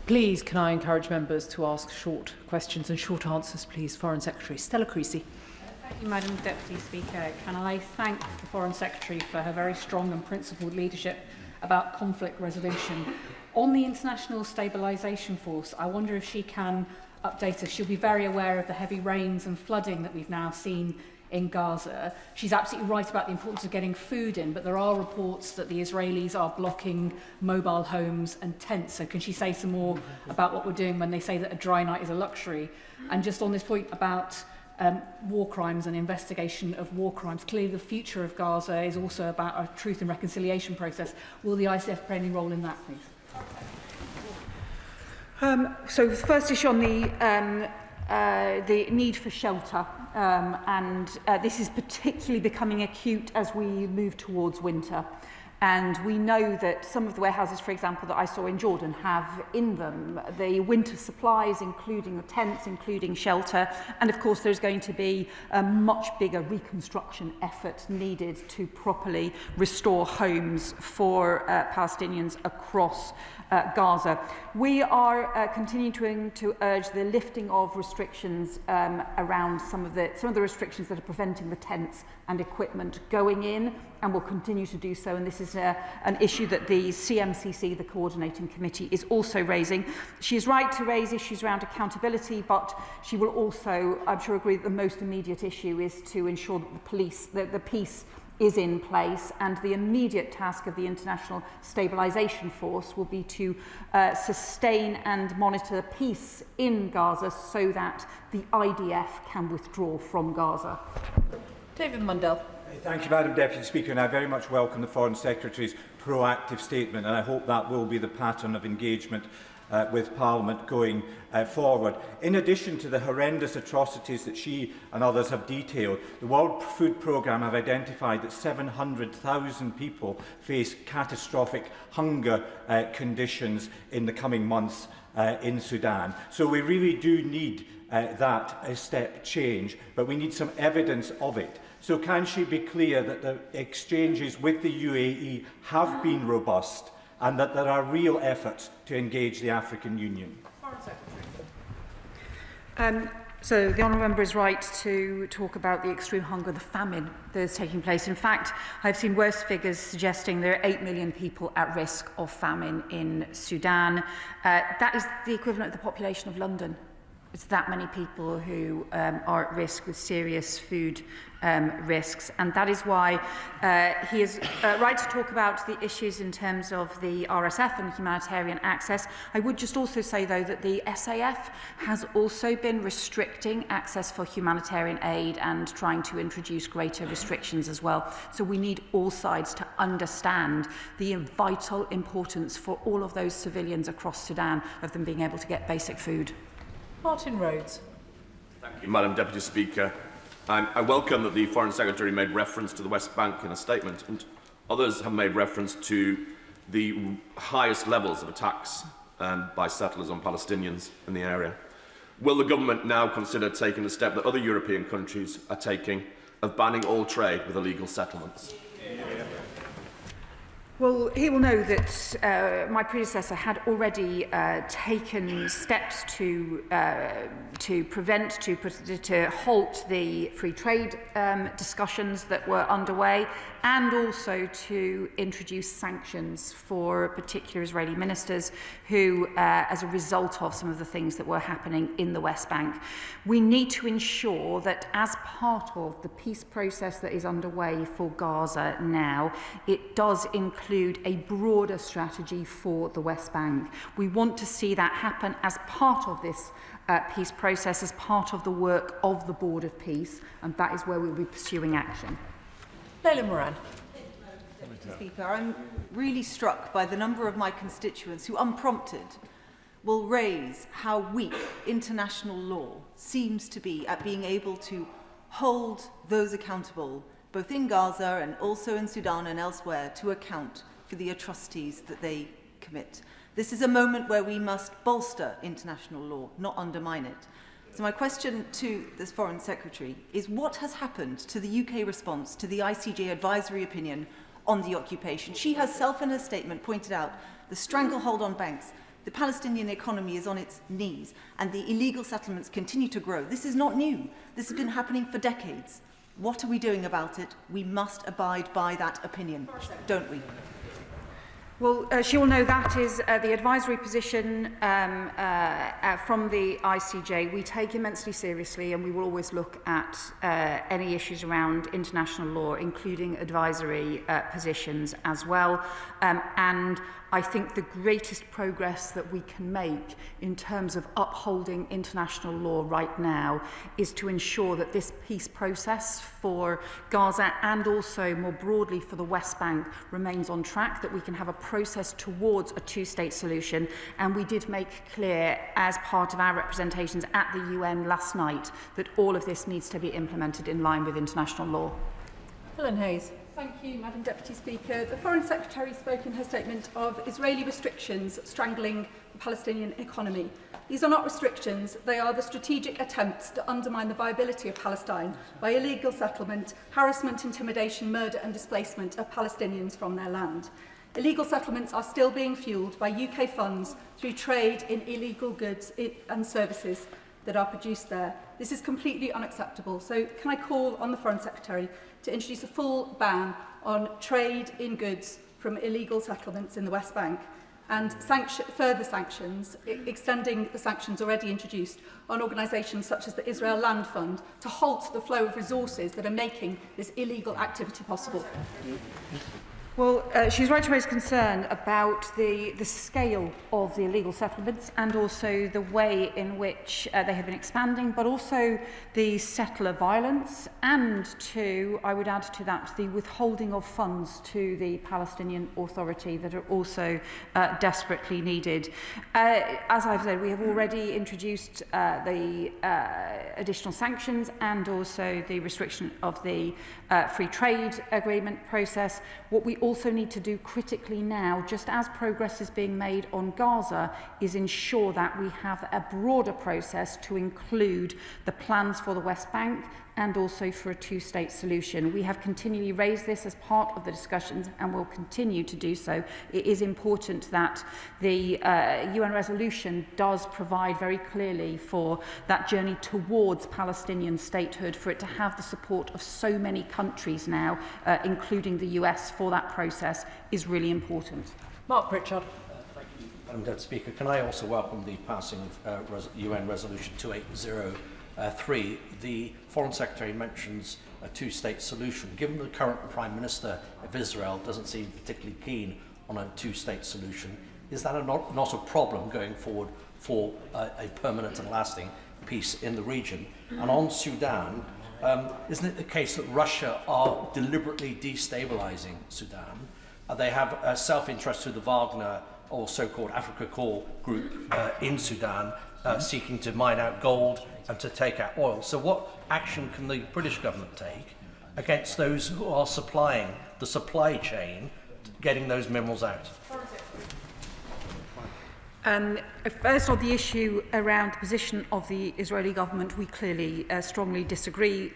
Please, can I encourage members to ask short questions and short answers, please? Foreign Secretary Stella Creasy.
Thank you, Madam Deputy Speaker. Can I thank the Foreign Secretary for her very strong and principled leadership about conflict resolution. On the International Stabilisation Force, I wonder if she can update us. She'll be very aware of the heavy rains and flooding that we've now seen in Gaza. She's absolutely right about the importance of getting food in, but there are reports that the Israelis are blocking mobile homes and tents. So can she say some more about what we're doing when they say that a dry night is a luxury? And just on this point about war crimes and investigation of war crimes, clearly the future of Gaza is also about a truth and reconciliation process. Will the ICF play any role in that, please?
So the first issue on the need for shelter, and this is particularly becoming acute as we move towards winter. And we know that some of the warehouses, for example, that I saw in Jordan have in them the winter supplies, including the tents, including shelter. And of course, there's going to be a much bigger reconstruction effort needed to properly restore homes for Palestinians across Gaza. We are continuing to urge the lifting of restrictions around some of the restrictions that are preventing the tents and equipment going in, and will continue to do so. And this is an issue that the CMCC, the Coordinating Committee, is also raising. She is right to raise issues around accountability, but she will also, I'm sure, agree that the most immediate issue is to ensure that the peace is in place, and the immediate task of the International Stabilisation Force will be to sustain and monitor peace in Gaza so that the IDF can withdraw from Gaza.
David Mundell.
Thank you, Madam Deputy Speaker, and I very much welcome the Foreign Secretary's proactive statement, and I hope that will be the pattern of engagement with Parliament going forward. In addition to the horrendous atrocities that she and others have detailed, the World Food Programme have identified that 700,000 people face catastrophic hunger conditions in the coming months in Sudan. So we really do need that step change, but we need some evidence of it. So can she be clear that the exchanges with the UAE have been robust and that there are real efforts to engage the African Union?
So the honourable member is right to talk about the extreme hunger, the famine that is taking place. In fact, I've seen worse figures suggesting there are 8 million people at risk of famine in Sudan. That is the equivalent of the population of London. It's that many people who are at risk with serious food risks, and that is why he is right to talk about the issues in terms of the RSF and humanitarian access. I would just also say, though, that the SAF has also been restricting access for humanitarian aid and trying to introduce greater restrictions as well. So we need all sides to understand the vital importance for all of those civilians across Sudan of them being able to get basic food.
Martin Rhodes.
Thank you, Madam Deputy Speaker. I welcome that the Foreign Secretary made reference to the West Bank in a statement, and others have made reference to the highest levels of attacks by settlers on Palestinians in the area. Will the government now consider taking the step that other European countries are taking of banning all trade with illegal settlements?
Well, he will know that my predecessor had already taken steps to prevent, to halt the free trade discussions that were underway, and also to introduce sanctions for particular Israeli ministers who, as a result of some of the things that were happening in the West Bank. We need to ensure that as part of the peace process that is underway for Gaza now, it does include a broader strategy for the West Bank. We want to see that happen as part of this peace process, as part of the work of the Board of Peace, and that is where we will be pursuing action.
Leila Moran.
Speaker, I'm really struck by the number of my constituents who, unprompted, will raise how weak international law seems to be at being able to hold those accountable, both in Gaza and also in Sudan and elsewhere, to account for the atrocities that they commit. This is a moment where we must bolster international law, not undermine it. So my question to the Foreign Secretary is, what has happened to the UK response to the ICJ advisory opinion on the occupation? She herself in her statement pointed out the stranglehold on banks, the Palestinian economy is on its knees, and the illegal settlements continue to grow. This is not new. This has been happening for decades. What are we doing about it? We must abide by that opinion, don't we?
Well, she will know that is the advisory position from the ICJ. We take immensely seriously, and we will always look at any issues around international law, including advisory positions as well. And I think the greatest progress that we can make in terms of upholding international law right now is to ensure that this peace process for Gaza and also more broadly for the West Bank remains on track, that we can have a process towards a two-state solution. And we did make clear as part of our representations at the UN last night that all of this needs to be implemented in line with international law.
Helen Hayes.
Thank you, Madam Deputy Speaker. The Foreign Secretary spoke in her statement of Israeli restrictions strangling the Palestinian economy. These are not restrictions, they are the strategic attempts to undermine the viability of Palestine by illegal settlement, harassment, intimidation, murder and displacement of Palestinians from their land. Illegal settlements are still being fuelled by UK funds through trade in illegal goods and services that are produced there. This is completely unacceptable. So can I call on the Foreign Secretary to introduce a full ban on trade in goods from illegal settlements in the West Bank, and further sanctions, extending the sanctions already introduced on organisations such as the Israel Land Fund to halt the flow of resources that are making this illegal activity possible?
Well, she's right to raise concern about the scale of the illegal settlements and also the way in which they have been expanding, but also the settler violence and, to, I would add to that, the withholding of funds to the Palestinian Authority that are also desperately needed. As I've said, we have already introduced the additional sanctions and also the restriction of the free trade agreement process. What we also need to do critically now, just as progress is being made on Gaza, is ensure that we have a broader process to include the plans for the West Bank
and also for a two-state solution. We have continually raised this as part of the discussions and will continue to do so. It is important that the UN resolution does provide very clearly for that journey towards Palestinian statehood, for it to have the support of so many countries now, including the US, for that process is really important.
Mark Pritchard.
Thank you, Madam Deputy Speaker. Can I also welcome the passing of UN Resolution 2803? The Foreign Secretary mentions a two-state solution. Given the current Prime Minister of Israel doesn't seem particularly keen on a two-state solution, is that not a problem going forward for a permanent and lasting peace in the region? And on Sudan, isn't it the case that Russia are deliberately destabilizing Sudan? They have a self-interest through the Wagner or so-called Africa Corps group in Sudan, seeking to mine out gold and to take out oil. So what action can the British government take against those who are supplying the supply chain, getting those minerals out?
First, on the issue around the position of the Israeli government, we clearly strongly disagree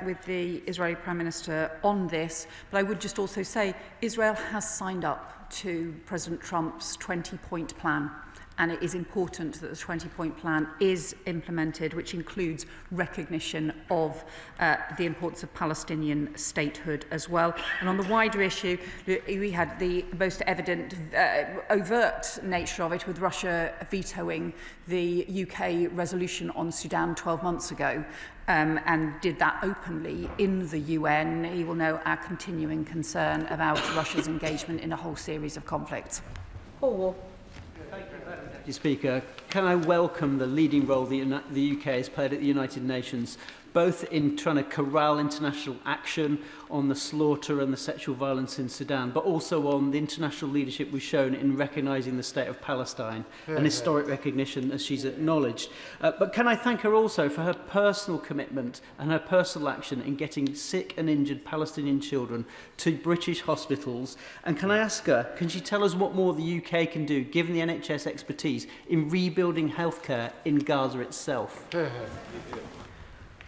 with the Israeli Prime Minister on this. But I would just also say Israel has signed up to President Trump's 20-point plan. And it is important that the 20-point plan is implemented, which includes recognition of the importance of Palestinian statehood as well. And on the wider issue, we had the most evident, overt nature of it with Russia vetoing the UK resolution on Sudan 12 months ago. And did that openly in the UN. He will know our continuing concern about Russia's engagement in a whole series of conflicts.
Paul.
Deputy Speaker, can I welcome the leading role the UK has played at the United Nations, both in trying to corral international action on the slaughter and the sexual violence in Sudan, but also on the international leadership we've shown in recognising the state of Palestine, an historic recognition, as she's acknowledged. But can I thank her also for her personal commitment and her personal action in getting sick and injured Palestinian children to British hospitals? And can I ask her, can she tell us what more the UK can do, given the NHS expertise, in rebuilding healthcare in Gaza itself?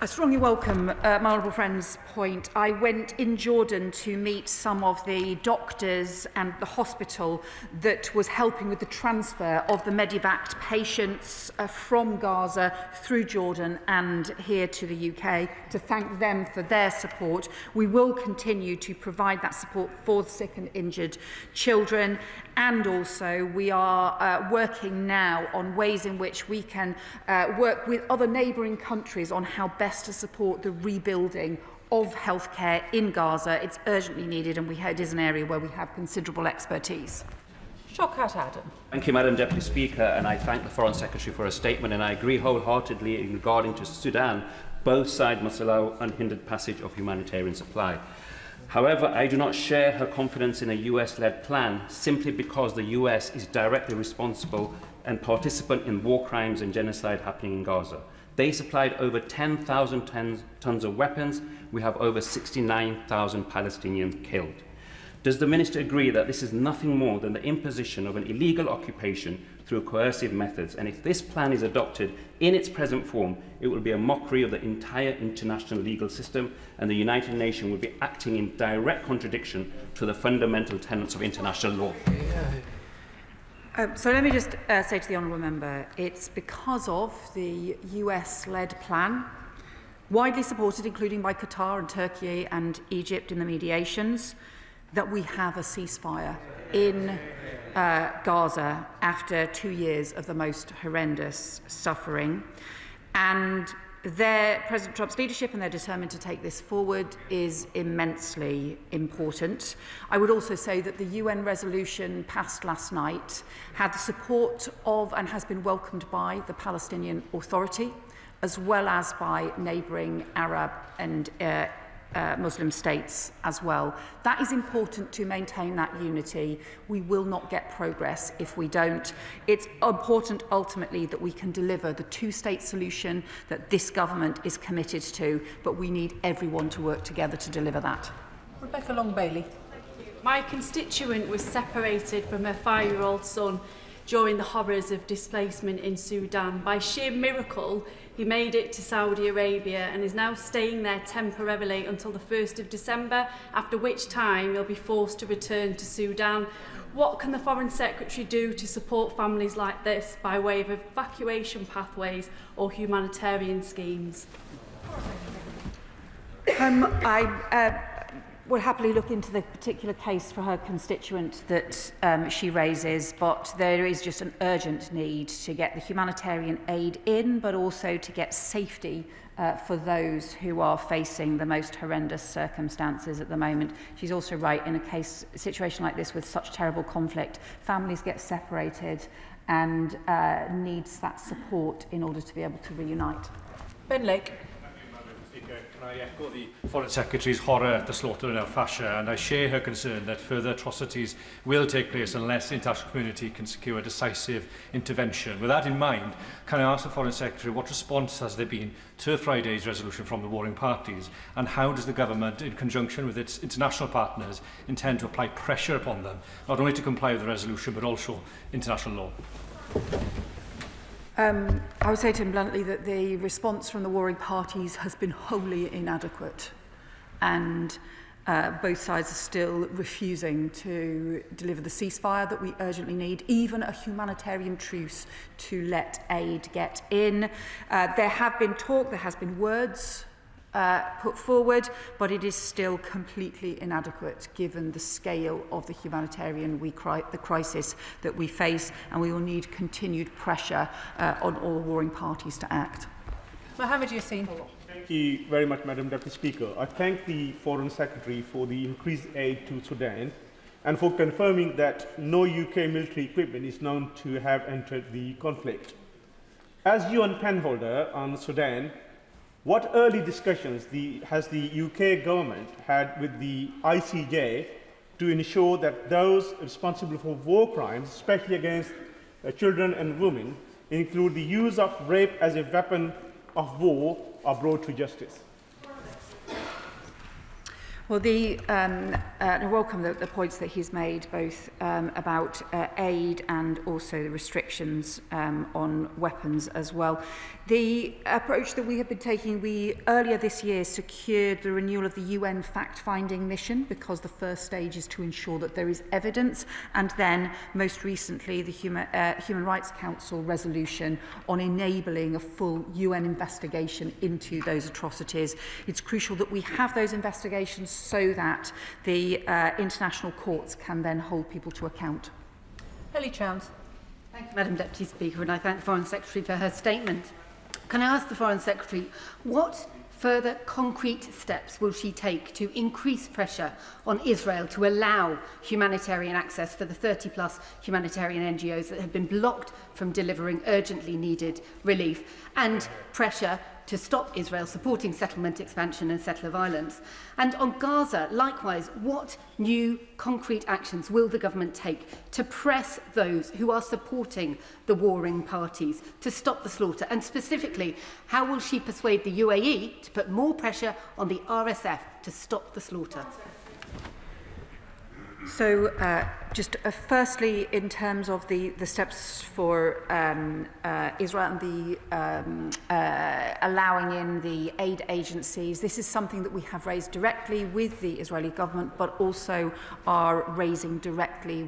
I strongly welcome my honourable friend's point. I went in Jordan to meet some of the doctors and the hospital that was helping with the transfer of the Medivac patients from Gaza through Jordan and here to the UK, to thank them for their support. We will continue to provide that support for the sick and injured children. And also we are working now on ways in which we can work with other neighbouring countries on how best to support the rebuilding of healthcare in Gaza. It's urgently needed, and it is an area where we have considerable expertise.
Shawkat Adam.
Thank you, Madam Deputy Speaker, and I thank the Foreign Secretary for her statement, and I agree wholeheartedly in regarding to Sudan. Both sides must allow unhindered passage of humanitarian supply. However, I do not share her confidence in a US-led plan simply because the US is directly responsible and participant in war crimes and genocide happening in Gaza. They supplied over 10,000 tons of weapons. We have over 69,000 Palestinians killed. Does the Minister agree that this is nothing more than the imposition of an illegal occupation through coercive methods? And if this plan is adopted in its present form, it will be a mockery of the entire international legal system, and the United Nations will be acting in direct contradiction to the fundamental tenets of international law.
So let me just say to the honourable member, it's because of the US-led plan, widely supported, including by Qatar and Turkey and Egypt in the mediations, that we have a ceasefire in Gaza after 2 years of the most horrendous suffering. And President Trump's leadership, and they're determined to take this forward, is immensely important. I would also say that the UN resolution passed last night had the support of and has been welcomed by the Palestinian Authority, as well as by neighbouring Arab and Muslim states as well. That is important to maintain that unity. We will not get progress if we don't. It's important ultimately that we can deliver the two-state solution that this government is committed to, but we need everyone to work together to deliver that.
Rebecca Long-Bailey.
My constituent was separated from her 5-year-old son
during the horrors of displacement in Sudan. By sheer miracle, he made it to Saudi Arabia and is now staying there temporarily until the 1st of December, after which time he'll be forced to return to Sudan. What can the Foreign Secretary do to support families like this by way of evacuation pathways or humanitarian schemes?
I will happily look into the particular case for her constituent that she raises, but there is just an urgent need to get the humanitarian aid in, but also to get safety for those who are facing the most horrendous circumstances at the moment. She's also right, in a situation like this with such terrible conflict, families get separated and needs that support in order to be able to reunite.
Ben Lake.
Can I echo the Foreign Secretary's horror at the slaughter in El Fasher, and I share her concern that further atrocities will take place unless the international community can secure decisive intervention. With that in mind, can I ask the Foreign Secretary what response has there been to Friday's resolution from the warring parties, and how does the government, in conjunction with its international partners, intend to apply pressure upon them, not only to comply with the resolution but also international law?
I would say to him bluntly that the response from the warring parties has been wholly inadequate, and both sides are still refusing to deliver the ceasefire that we urgently need, even a humanitarian truce to let aid get in. There have been talk, there has been words put forward, but it is still completely inadequate given the scale of the humanitarian crisis that we face, and we will need continued pressure on all warring parties to act.
Mohammed Yassin.
Thank you very much, Madam Deputy Speaker. I thank the Foreign Secretary for the increased aid to Sudan and for confirming that no UK military equipment is known to have entered the conflict. As UN penholder on Sudan, what early discussions has the UK government had with the ICJ to ensure that those responsible for war crimes, especially against children and women, include the use of rape as a weapon of war, are brought to justice?
Well, I welcome the points that he's made, both about aid and also the restrictions on weapons as well. The approach that we have been taking, we earlier this year secured the renewal of the UN fact-finding mission, because the first stage is to ensure that there is evidence, and then most recently the Human Rights Council resolution on enabling a full UN investigation into those atrocities. It's crucial that we have those investigations so that the international courts can then hold people to account.
Ellie Chowns.
Thank you, Madam Deputy Speaker, and I thank the Foreign Secretary for her statement. Can I ask the Foreign Secretary what further concrete steps will she take to increase pressure on Israel to allow humanitarian access for the 30+ humanitarian NGOs that have been blocked from delivering urgently needed relief, and pressure to stop Israel supporting settlement expansion and settler violence? And on Gaza, likewise, what new concrete actions will the government take to press those who are supporting the warring parties to stop the slaughter? And specifically, how will she persuade the UAE to put more pressure on the RSF to stop the slaughter?
So, just firstly, in terms of the steps for Israel and the allowing in the aid agencies, this is something that we have raised directly with the Israeli government, but also are raising directly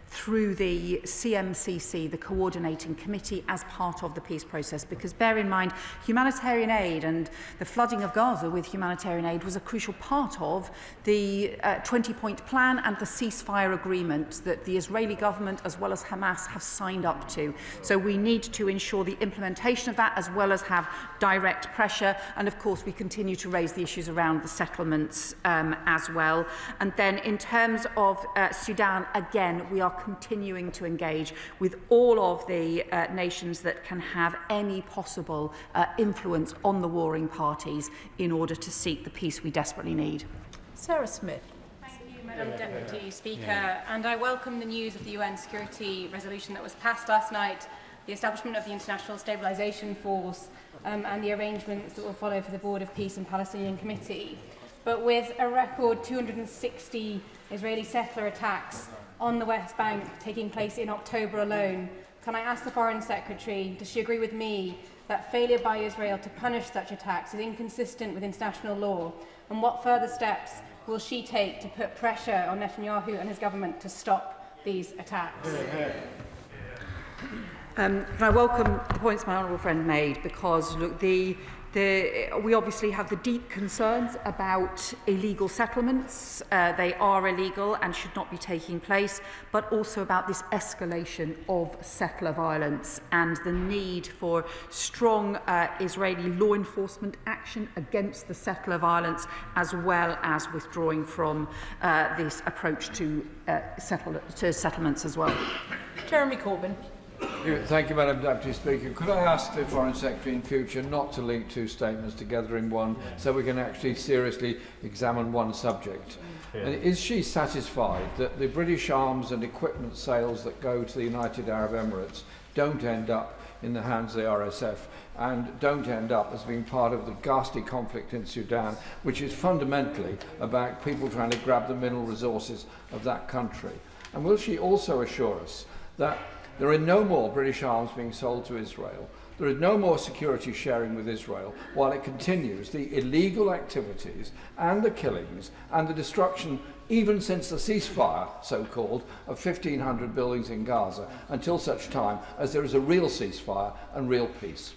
through the CMCC, the coordinating committee, as part of the peace process. Because bear in mind, humanitarian aid and the flooding of Gaza with humanitarian aid was a crucial part of the 20-point plan and the ceasefire agreement that the Israeli government as well as Hamas have signed up to. So we need to ensure the implementation of that, as well as have direct pressure. And of course, we continue to raise the issues around the settlements as well. And then in terms of Sudan, again, we are continuing to engage with all of the nations that can have any possible influence on the warring parties in order to seek the peace we desperately need.
Sarah Smith.
Thank you, Madam Deputy Speaker. And I welcome the news of the UN security resolution that was passed last night, the establishment of the International Stabilisation Force, and the arrangements that will follow for the Board of Peace and Palestinian Committee. But with a record 260 Israeli settler attacks on the West Bank taking place in October alone. Can I ask the Foreign Secretary, does she agree with me that failure by Israel to punish such attacks is inconsistent with international law? And what further steps will she take to put pressure on Netanyahu and his government to stop these attacks?
I welcome the points my honourable friend made, because look, we obviously have the deep concerns about illegal settlements. They are illegal and should not be taking place, but also about this escalation of settler violence and the need for strong Israeli law enforcement action against the settler violence, as well as withdrawing from this approach to settlements as well.
Jeremy Corbyn.
Thank you, Madam Deputy Speaker. Could I ask the Foreign Secretary in future not to link two statements together in one, so we can actually seriously examine one subject? And is she satisfied that the British arms and equipment sales that go to the United Arab Emirates don't end up in the hands of the RSF and don't end up as being part of the ghastly conflict in Sudan, which is fundamentally about people trying to grab the mineral resources of that country? And will she also assure us that there are no more British arms being sold to Israel, there is no more security sharing with Israel, while it continues the illegal activities and the killings and the destruction, even since the ceasefire, so-called, of 1,500 buildings in Gaza, until such time as there is a real ceasefire and real peace?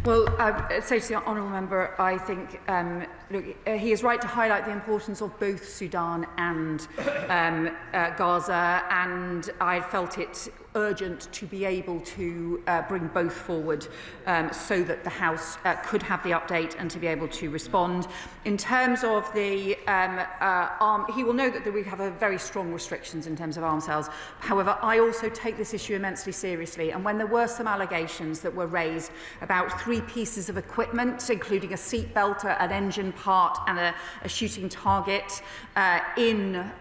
Well, I say to the honourable member, I think look, he is right to highlight the importance of both Sudan and Gaza, and I felt it urgent to be able to bring both forward so that the House could have the update and to be able to respond. In terms of the he will know that we have a very strong restrictions in terms of arms sales. However, I also take this issue immensely seriously, and when there were some allegations that were raised about 3 pieces of equipment, including a seat belt, an engine part and a shooting target in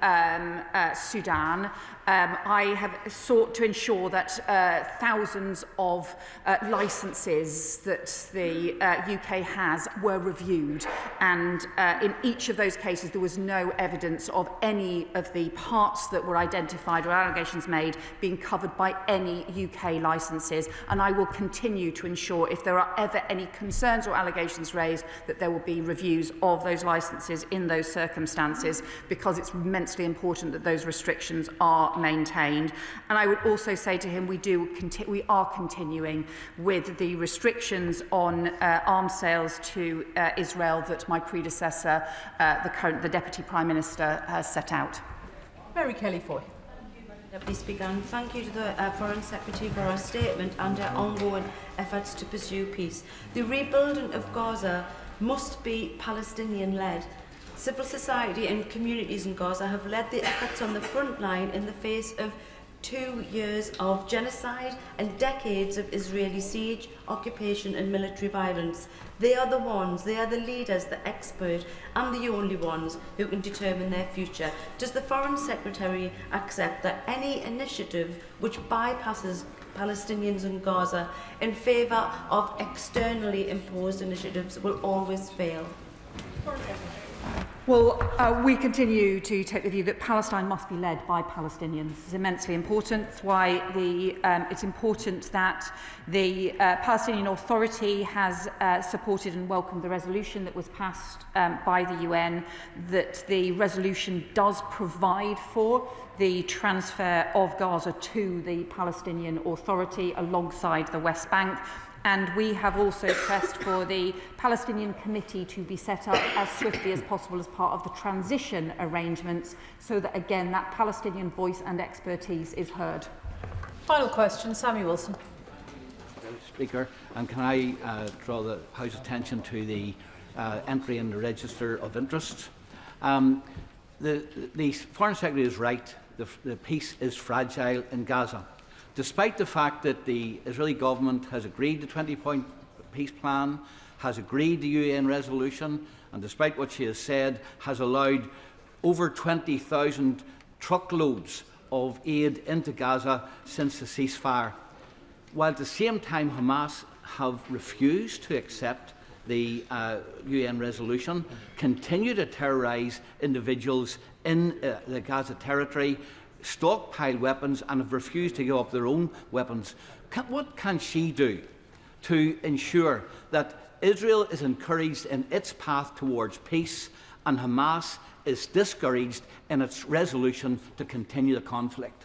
Sudan, I have sought to ensure that thousands of licences that the UK has were reviewed, and in each of those cases there was no evidence of any of the parts that were identified or allegations made being covered by any UK licences, and I will continue to ensure, if there are ever any concerns or allegations raised, that there will be reviews of those licences in those circumstances, because it's immensely important that those restrictions are maintained. And I would also say to him, we are continuing with the restrictions on arms sales to Israel that my predecessor, the Deputy Prime Minister, has set out.
Mary Kelly-Foy.
Deputy Speaker, and thank you to the Foreign Secretary for her statement and her ongoing efforts to pursue peace. The rebuilding of Gaza must be Palestinian-led. Civil society and communities in Gaza have led the efforts on the front line in the face of 2 years of genocide and decades of Israeli siege, occupation and military violence. They are the ones, they are the leaders, the expert and the only ones who can determine their future. Does the Foreign Secretary accept that any initiative which bypasses Palestinians in Gaza in favour of externally imposed initiatives will always fail?
Well, we continue to take the view that Palestine must be led by Palestinians. It's immensely important. That's why it's important that the Palestinian Authority has supported and welcomed the resolution that was passed by the UN, that the resolution does provide for the transfer of Gaza to the Palestinian Authority alongside the West Bank. And we have also pressed for the Palestinian Committee to be set up as swiftly as possible as part of the transition arrangements, so that, again, that Palestinian voice and expertise is heard.
Final question, Sammy Wilson.
Speaker, and can I draw the House's attention to the entry in the Register of Interest? The Foreign Secretary is right. The peace is fragile in Gaza. Despite the fact that the Israeli government has agreed the 20-point peace plan, has agreed the UN resolution, and despite what she has said, has allowed over 20,000 truckloads of aid into Gaza since the ceasefire, while at the same time Hamas have refused to accept the UN resolution, continue to terrorise individuals in the Gaza territory, stockpile weapons and have refused to give up their own weapons. What can she do to ensure that Israel is encouraged in its path towards peace and Hamas is discouraged in its resolution to continue the conflict?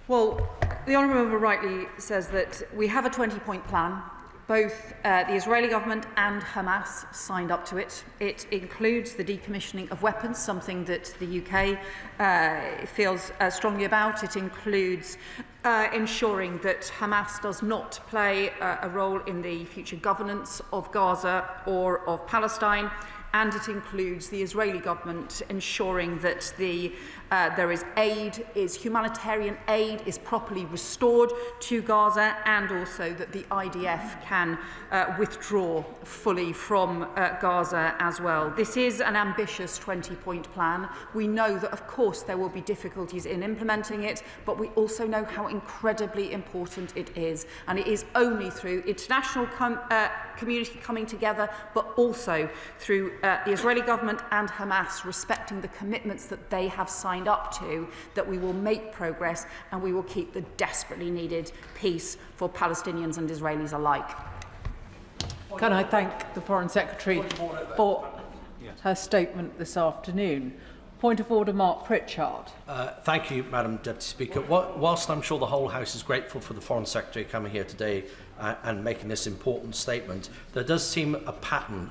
Well, the Honourable Member rightly says that we have a 20-point plan. Both the Israeli government and Hamas signed up to it. It includes the decommissioning of weapons, something that the UK feels strongly about. It includes ensuring that Hamas does not play a role in the future governance of Gaza or of Palestine. And it includes the Israeli government ensuring that there is humanitarian aid is properly restored to Gaza, and also that the IDF can withdraw fully from Gaza as well. This is an ambitious 20-point plan. We know that, of course, there will be difficulties in implementing it, but we also know how incredibly important it is. And it is only through international community coming together, but also through the Israeli government and Hamas respecting the commitments that they have signed up to, that we will make progress and we will keep the desperately needed peace for Palestinians and Israelis alike.
Can I thank the Foreign Secretary for her statement this afternoon? Point of order, Mark Pritchard.
Thank you, Madam Deputy Speaker. Whilst I'm sure the whole House is grateful for the Foreign Secretary coming here today and making this important statement, there does seem a pattern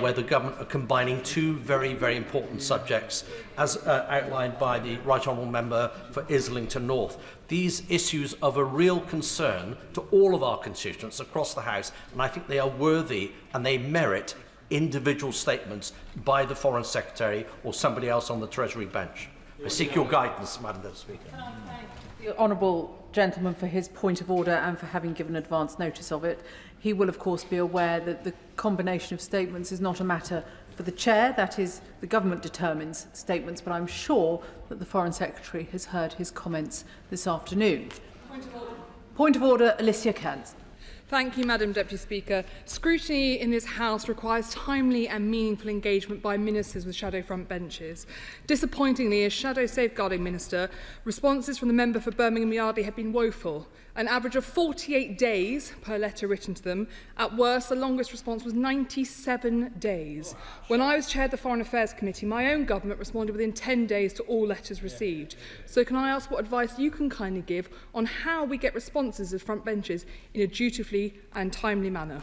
where the government are combining two very, very important subjects, as outlined by the Right Honourable Member for Islington North. These issues of a real concern to all of our constituents across the House, and I think they are worthy and they merit individual statements by the Foreign Secretary or somebody else on the Treasury bench. I seek your guidance, Madam Deputy Speaker.
Can I thank the honourable gentleman for his point of order and for having given advance notice of it. He will, of course, be aware that the combination of statements is not a matter for the Chair. That is, the government determines statements, but I'm sure that the Foreign Secretary has heard his comments this afternoon. Point of order, Alicia Cairns.
Thank you, Madam Deputy Speaker. Scrutiny in this House requires timely and meaningful engagement by ministers with shadow front benches. Disappointingly, as Shadow Safeguarding Minister, responses from the member for Birmingham Yardley have been woeful. An average of 48 days per letter written to them. At worst, the longest response was 97 days. When I was chaired the Foreign Affairs Committee, my own government responded within 10 days to all letters received. So can I ask what advice you can kindly give on how we get responses as front benches in a dutifully and timely manner?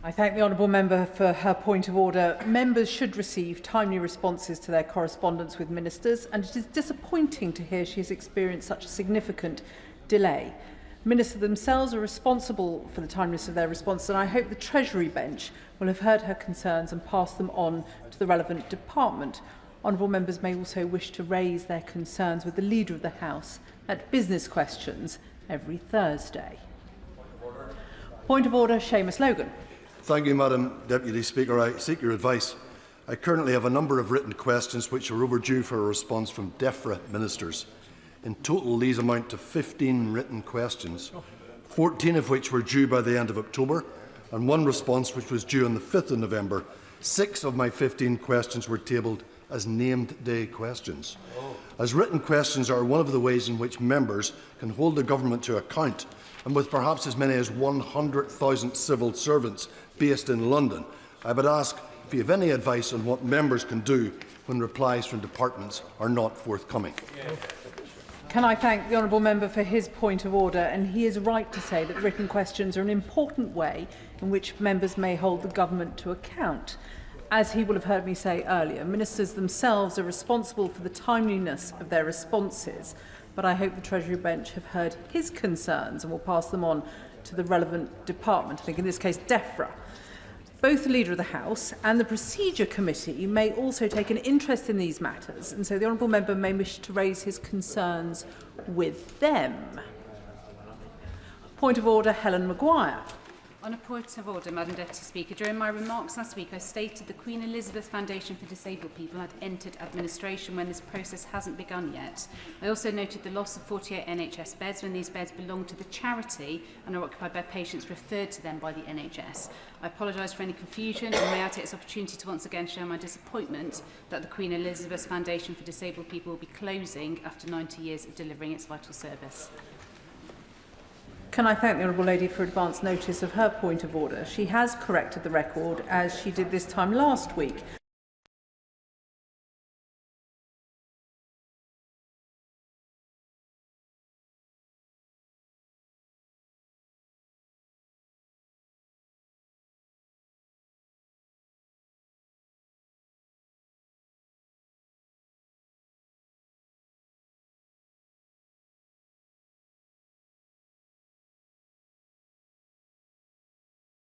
I thank the honourable member for her point of order. Members should receive timely responses to their correspondence with ministers, and it is disappointing to hear she has experienced such a significant delay. Ministers themselves are responsible for the timeliness of their response, and I hope the Treasury bench will have heard her concerns and pass them on to the relevant department. Honourable members may also wish to raise their concerns with the Leader of the House at business questions every Thursday. Point of order, Seamus Logan.
Thank you, Madam Deputy Speaker. I seek your advice. I currently have a number of written questions which are overdue for a response from DEFRA ministers. In total, these amount to 15 written questions, 14 of which were due by the end of October, and one response which was due on the 5th of November. 6 of my 15 questions were tabled as named day questions. As written questions are one of the ways in which members can hold the government to account, and with perhaps as many as 100,000 civil servants based in London, I would ask if you have any advice on what members can do when replies from departments are not forthcoming.
Can I thank the honourable member for his point of order, and he is right to say that written questions are an important way in which members may hold the government to account. As he will have heard me say earlier, ministers themselves are responsible for the timeliness of their responses, but I hope the Treasury bench have heard his concerns and will pass them on to the relevant department, I think in this case DEFRA. Both the Leader of the House and the Procedure Committee may also take an interest in these matters, and so the honourable member may wish to raise his concerns with them. Point of order, Helen Maguire.
On a point of order, Madam Deputy Speaker, during my remarks last week I stated the Queen Elizabeth Foundation for Disabled People had entered administration when this process hasn't begun yet. I also noted the loss of 48 NHS beds when these beds belong to the charity and are occupied by patients referred to them by the NHS. I apologise for any confusion and may I take this opportunity to once again share my disappointment that the Queen Elizabeth Foundation for Disabled People will be closing after 90 years of delivering its vital service.
Can I thank the Honourable Lady for advance notice of her point of order? She has corrected the record as she did this time last week.